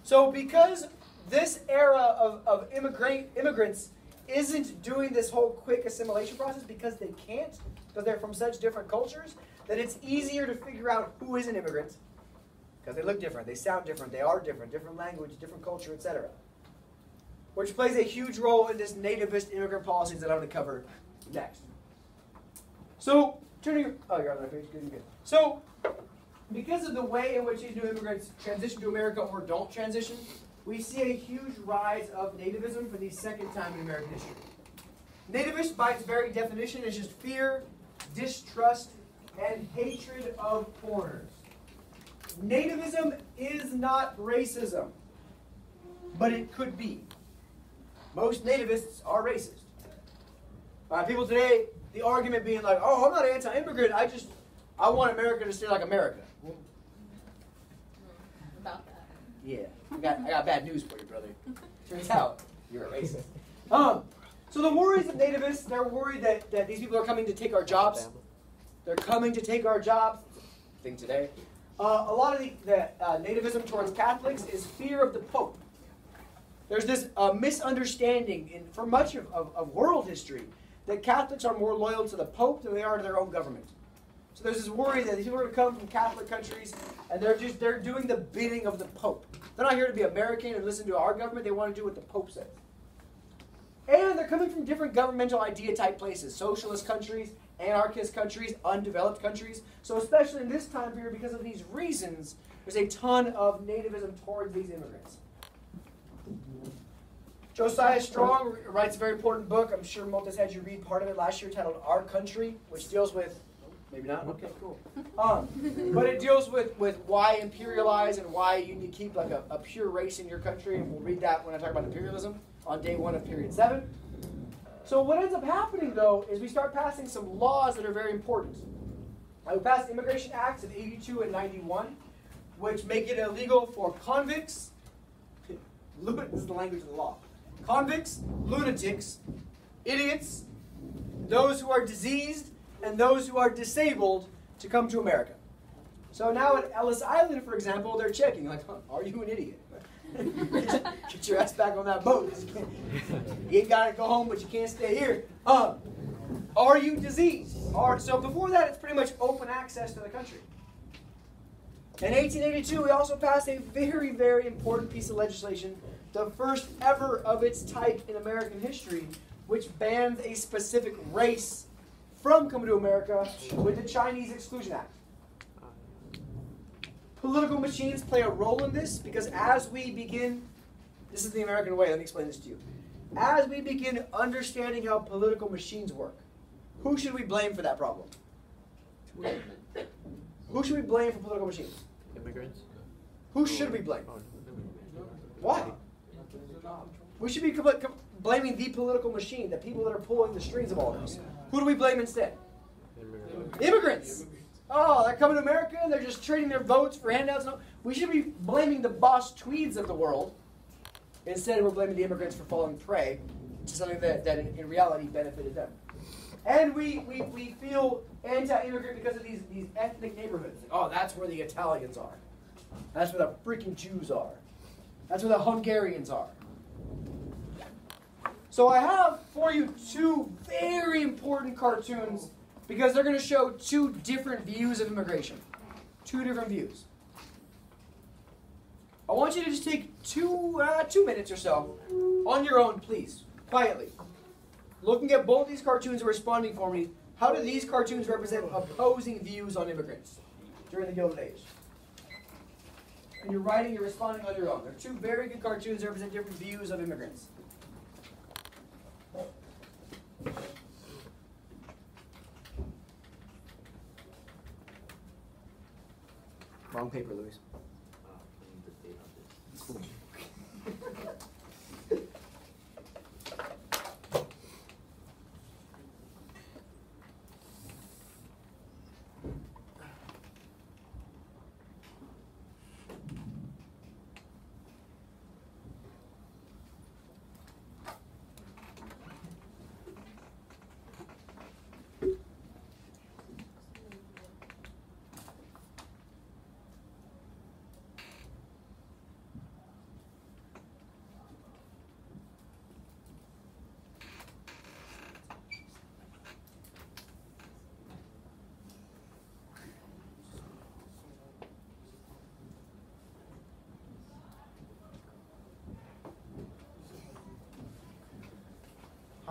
So because this era of immigrants isn't doing this whole quick assimilation process because they can't, because they're from such different cultures, that it's easier to figure out who is an immigrant, because they look different, they sound different, they are different, different language, different culture, etc. Which plays a huge role in this nativist immigrant policies that I'm going to cover next. So, you're on that page, good. So, because of the way in which these new immigrants transition to America or don't transition, we see a huge rise of nativism for the second time in American history. Nativist, by its very definition, is just fear, distrust, and hatred of foreigners. Nativism is not racism, but it could be. Most nativists are racist. People today, the argument being like, oh, I'm not anti-immigrant, I want America to stay like America. About that. Yeah, I got bad news for you, brother. Turns out, you're a racist. So the worries of nativists, they're worried that these people are coming to take our jobs. They're coming to take our jobs. Thing today. A lot of the nativism towards Catholics is fear of the Pope. There's this misunderstanding for much of world history that Catholics are more loyal to the Pope than they are to their own government. So there's this worry that these people are going to come from Catholic countries and they're doing the bidding of the Pope. They're not here to be American and listen to our government. They want to do what the Pope says. And they're coming from different governmental idea type places. Socialist countries, anarchist countries, undeveloped countries. So especially in this time period, because of these reasons, there's a ton of nativism towards these immigrants. Josiah Strong writes a very important book. I'm sure Montes had you read part of it last year, titled Our Country, which deals with, maybe not? Okay, cool. But it deals with why imperialize and why you need to keep like a pure race in your country. And we'll read that when I talk about imperialism on day 1 of period 7. So what ends up happening, though, is we start passing some laws that are very important. We passed Immigration Acts of 82 and 91, which make it illegal for convicts, this is the language of the law, convicts, lunatics, idiots, those who are diseased, and those who are disabled to come to America. So now at Ellis Island, for example, they're checking, like, are you an idiot? Get your ass back on that boat. You ain't got to go home, but you can't stay here. Are you diseased? So before that, it's pretty much open access to the country. In 1882, we also passed a very, very important piece of legislation, the first ever of its type in American history, which bans a specific race from coming to America with the Chinese Exclusion Act. Political machines play a role in this because as we begin, this is the American way, let me explain this to you. As we begin understanding how political machines work, who should we blame for that problem? Who should we blame for political machines? Immigrants? Who should we blame? Why? We should be blaming the political machine, the people that are pulling the strings of all this. Who do we blame instead? Immigrants. Oh, they're coming to America and they're just trading their votes for handouts. No, we should be blaming the boss tweeds of the world. Instead, we're blaming the immigrants for falling prey to something that in reality benefited them. And we feel anti-immigrant because of these ethnic neighborhoods. Like, oh, that's where the Italians are. That's where the freaking Jews are. That's where the Hungarians are. So I have for you 2 very important cartoons because they're going to show 2 different views of immigration. 2 different views. I want you to just take 2 minutes or so on your own, please, quietly. Looking at both these cartoons and responding for me, how do these cartoons represent opposing views on immigrants during the Gilded Age? And you're writing, you're responding on your own. They're 2 very good cartoons that represent different views of immigrants. Wrong paper, Luis. I need the date on this.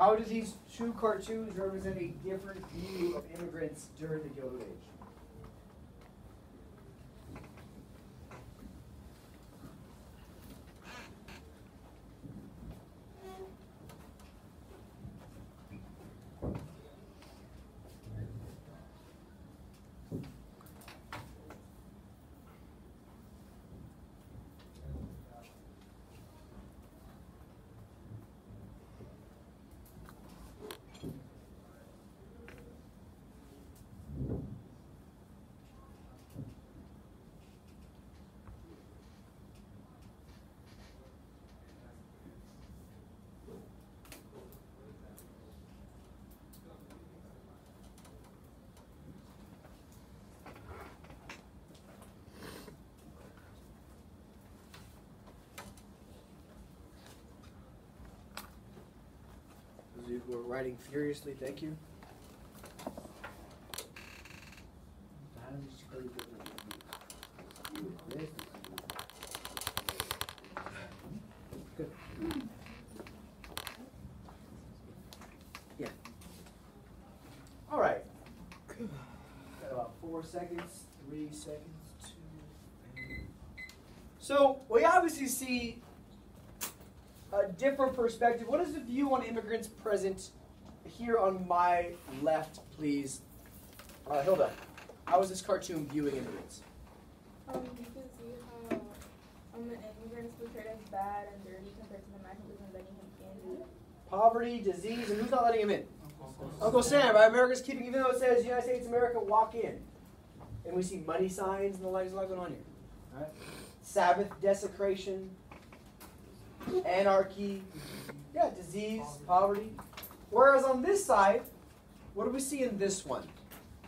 How do these two cartoons represent a different view of immigrants during the Gilded Age? Those of you who are writing furiously, thank you. Good. Yeah. All right. Got about 4 seconds, 3 seconds, 2. So we obviously see a different perspective. What is the view on immigrants present here on my left, please? Hilda, how is this cartoon viewing immigrants? You can see how an immigrant is portrayed as bad and dirty compared to the man who isn't letting him in. Poverty, disease, and who's not letting him in? Uncle Sam, right? America's keeping, even though it says United States of America, walk in. And we see money signs and the like. There's a lot going on here. All right? Sabbath desecration, anarchy, yeah, disease, poverty. Whereas on this side, what do we see in this one?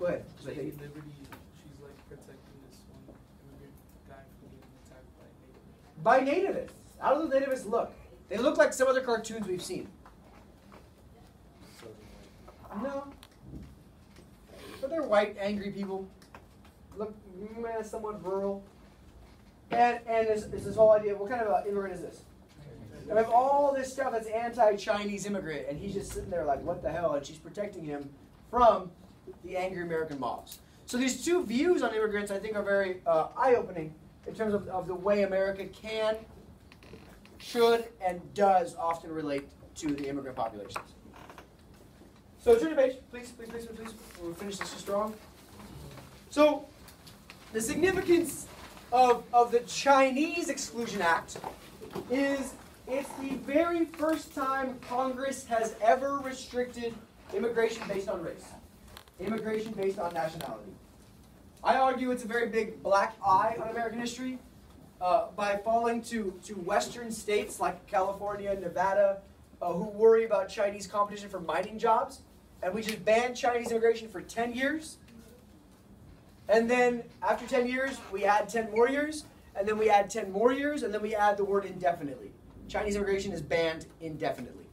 Go ahead. Lady Liberty, she's like protecting this one immigrant guy from being attacked by natives. By nativists. How do the nativists look? They look like some other cartoons we've seen. No. But they're white, angry people. Look, somewhat rural. And this whole idea, what kind of immigrant is this? And we have all this stuff that's anti-Chinese immigrant, and he's just sitting there like, what the hell? And she's protecting him from the angry American mobs. So these two views on immigrants, I think, are very eye-opening in terms of the way America can, should, and does often relate to the immigrant populations. So turn the page, please. We'll finish this strong. So the significance of the Chinese Exclusion Act is it's the very first time Congress has ever restricted immigration based on race, immigration based on nationality. I argue it's a very big black eye on American history by falling to western states like California, Nevada, who worry about Chinese competition for mining jobs. And we just banned Chinese immigration for 10 years. And then after 10 years, we add 10 more years. And then we add 10 more years. And then we add the word indefinitely. Chinese immigration is banned indefinitely.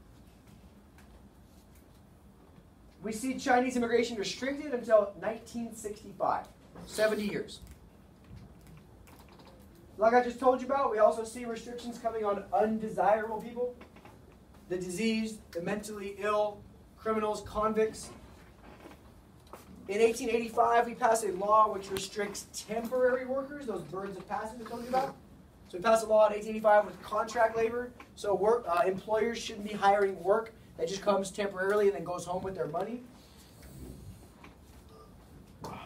We see Chinese immigration restricted until 1965, 70 years. Like I just told you about, we also see restrictions coming on undesirable people, the diseased, the mentally ill, criminals, convicts. In 1885, we passed a law which restricts temporary workers, those birds of passage I told you about. So we passed a law in 1885 with contract labor. So employers shouldn't be hiring work that just comes temporarily and then goes home with their money.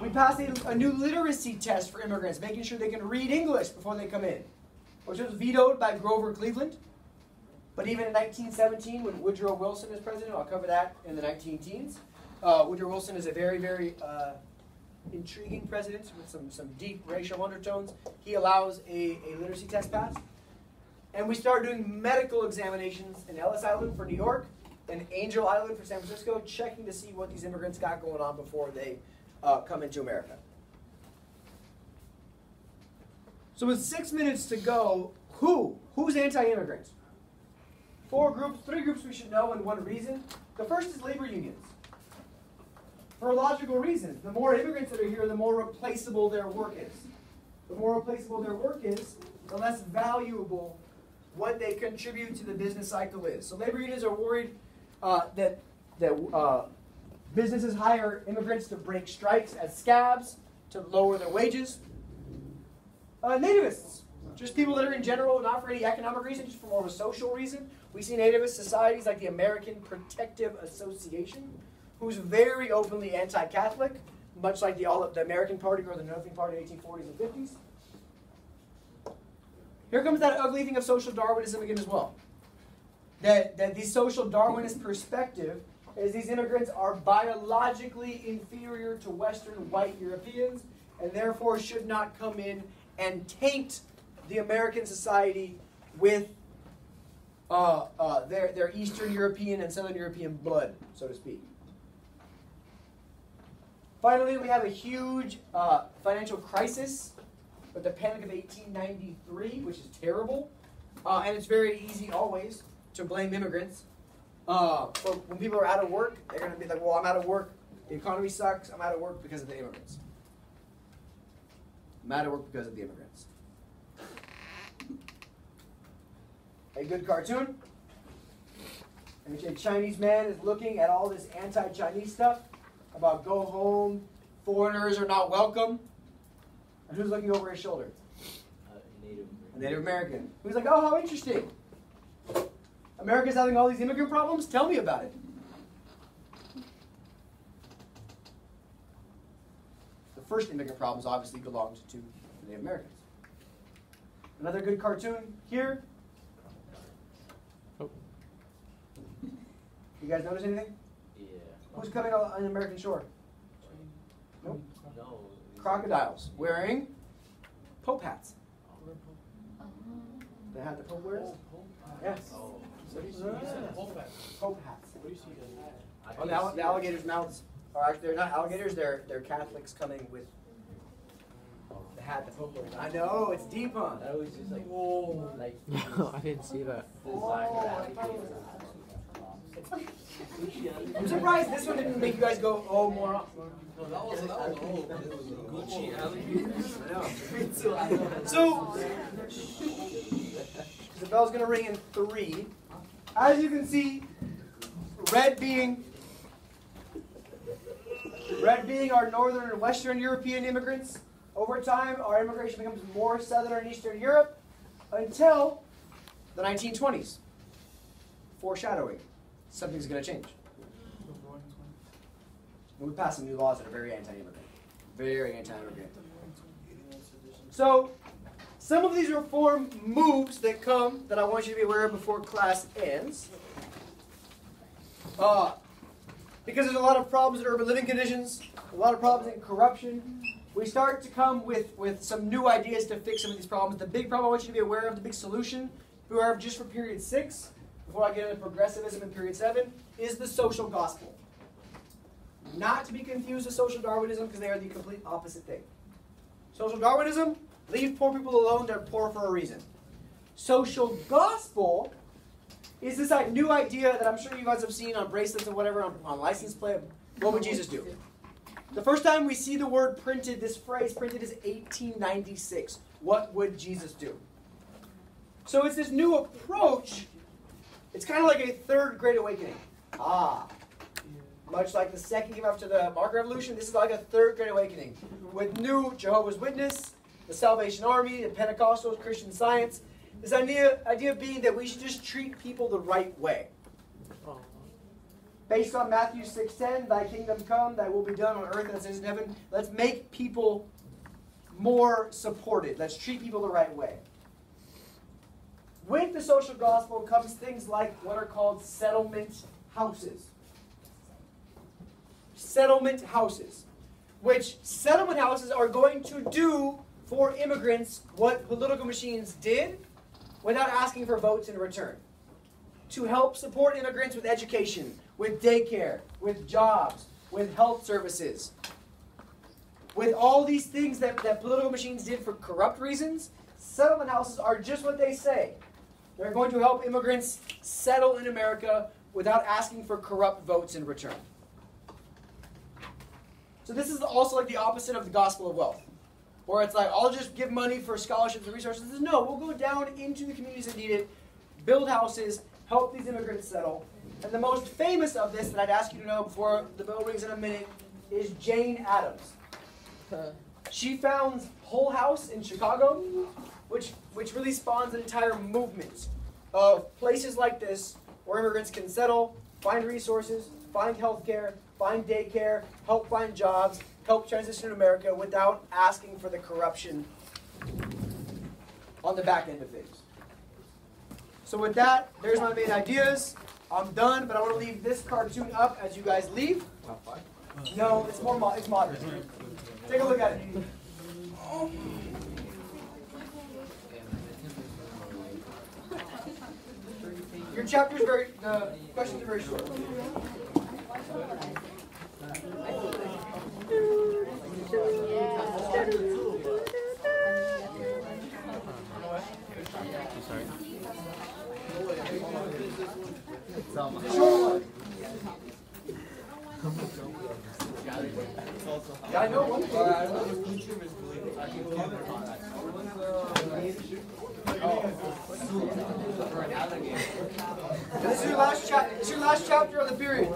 We passed a new literacy test for immigrants, making sure they can read English before they come in, which was vetoed by Grover Cleveland. But even in 1917, when Woodrow Wilson is president, I'll cover that in the 19-teens. Woodrow Wilson is a very, very intriguing president with some deep racial undertones. He allows a literacy test passed. And we started doing medical examinations in Ellis Island for New York and Angel Island for San Francisco, checking to see what these immigrants got going on before they come into America. So with 6 minutes to go, who's anti-immigrant? 3 groups we should know, and 1 reason. The first is labor unions. For a logical reason. The more immigrants that are here, the more replaceable their work is. The more replaceable their work is, the less valuable what they contribute to the business cycle is. So labor unions are worried that businesses hire immigrants to break strikes as scabs to lower their wages. Nativists, just people that are in general not for any economic reason, just for more of a social reason. We see nativist societies like the American Protective Association, who's very openly anti-Catholic, much like the American Party or the Northern Party in the 1840s and 50s. Here comes that ugly thing of social Darwinism again as well. That the social Darwinist perspective is these immigrants are biologically inferior to Western white Europeans and therefore should not come in and taint the American society with their Eastern European and Southern European blood, so to speak. Finally, we have a huge financial crisis with the Panic of 1893, which is terrible. And it's very easy always to blame immigrants. But when people are out of work, they're going to be like, well, I'm out of work. The economy sucks. I'm out of work because of the immigrants. I'm out of work because of the immigrants. A good cartoon in which a Chinese man is looking at all this anti-Chinese stuff about go home, foreigners are not welcome. And who's looking over his shoulder? A Native American. Who's like, oh, how interesting. America's having all these immigrant problems? Tell me about it. The first immigrant problems obviously belonged to the Native Americans. Another good cartoon here. You guys notice anything? Yeah. Who's coming on the American shore? Nope. No. Crocodiles wearing Pope hats. The hat the Pope wears? Yes. Oh. Pope hats. Oh, the alligators' mouths are actually, they're not alligators, they're Catholics coming with the hat the Pope wears. I know, it's deep, huh? That was just like, whoa. Like, I didn't see that. I'm surprised this one didn't make you guys go, oh, more often. No, that was Gucci alligators. I know. So, the bell's going to ring in 3. As you can see, red being our northern and western European immigrants. Over time, our immigration becomes more southern and eastern Europe until the 1920s. Foreshadowing. Something's going to change. And we passed some new laws that are very anti-immigrant. Very anti-immigrant. So, some of these reform moves that come that I want you to be aware of before class ends. Because there's a lot of problems in urban living conditions, a lot of problems in corruption. We start to come with some new ideas to fix some of these problems. The big problem I want you to be aware of, the big solution, be aware of just for period 6, before I get into progressivism in period 7, is the social gospel. Not to be confused with social Darwinism, because they are the complete opposite thing. Social Darwinism, leave poor people alone, they're poor for a reason. Social gospel is this new idea that I'm sure you guys have seen on bracelets and whatever, on license plate. What would Jesus do? The first time we see the word printed, this phrase printed, is 1896. What would Jesus do? So it's this new approach. It's kind of like a third great awakening. Much like the second came after the Market Revolution, this is like a third great awakening. With new Jehovah's Witness, the Salvation Army, the Pentecostals, Christian Science. This idea being that we should just treat people the right way. Based on Matthew 6:10, thy kingdom come, thy will be done on earth as it is in heaven. Let's make people more supported. Let's treat people the right way. With the social gospel comes things like what are called settlement houses. Settlement houses. Which settlement houses are going to do for immigrants what political machines did without asking for votes in return. To help support immigrants with education, with daycare, with jobs, with health services. With all these things that political machines did for corrupt reasons, settlement houses are just what they say. They're going to help immigrants settle in America without asking for corrupt votes in return. So this is also like the opposite of the gospel of wealth. Where it's like, I'll just give money for scholarships and resources. No, we'll go down into the communities that need it, build houses, help these immigrants settle. And the most famous of this that I'd ask you to know before the bell rings in a minute is Jane Addams. She founds Hull House in Chicago, which really spawns an entire movement of places like this where immigrants can settle, find resources, find health care, find daycare, help find jobs, help transition to America without asking for the corruption on the back end of things. So with that, there's my main ideas. I'm done, but I want to leave this cartoon up as you guys leave. No, it's more it's modern. Take a look at it. Your chapter's the questions are very short. Sorry. Yeah, I know one. This is your last chapter. This is your last chapter of the period.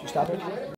You stop it.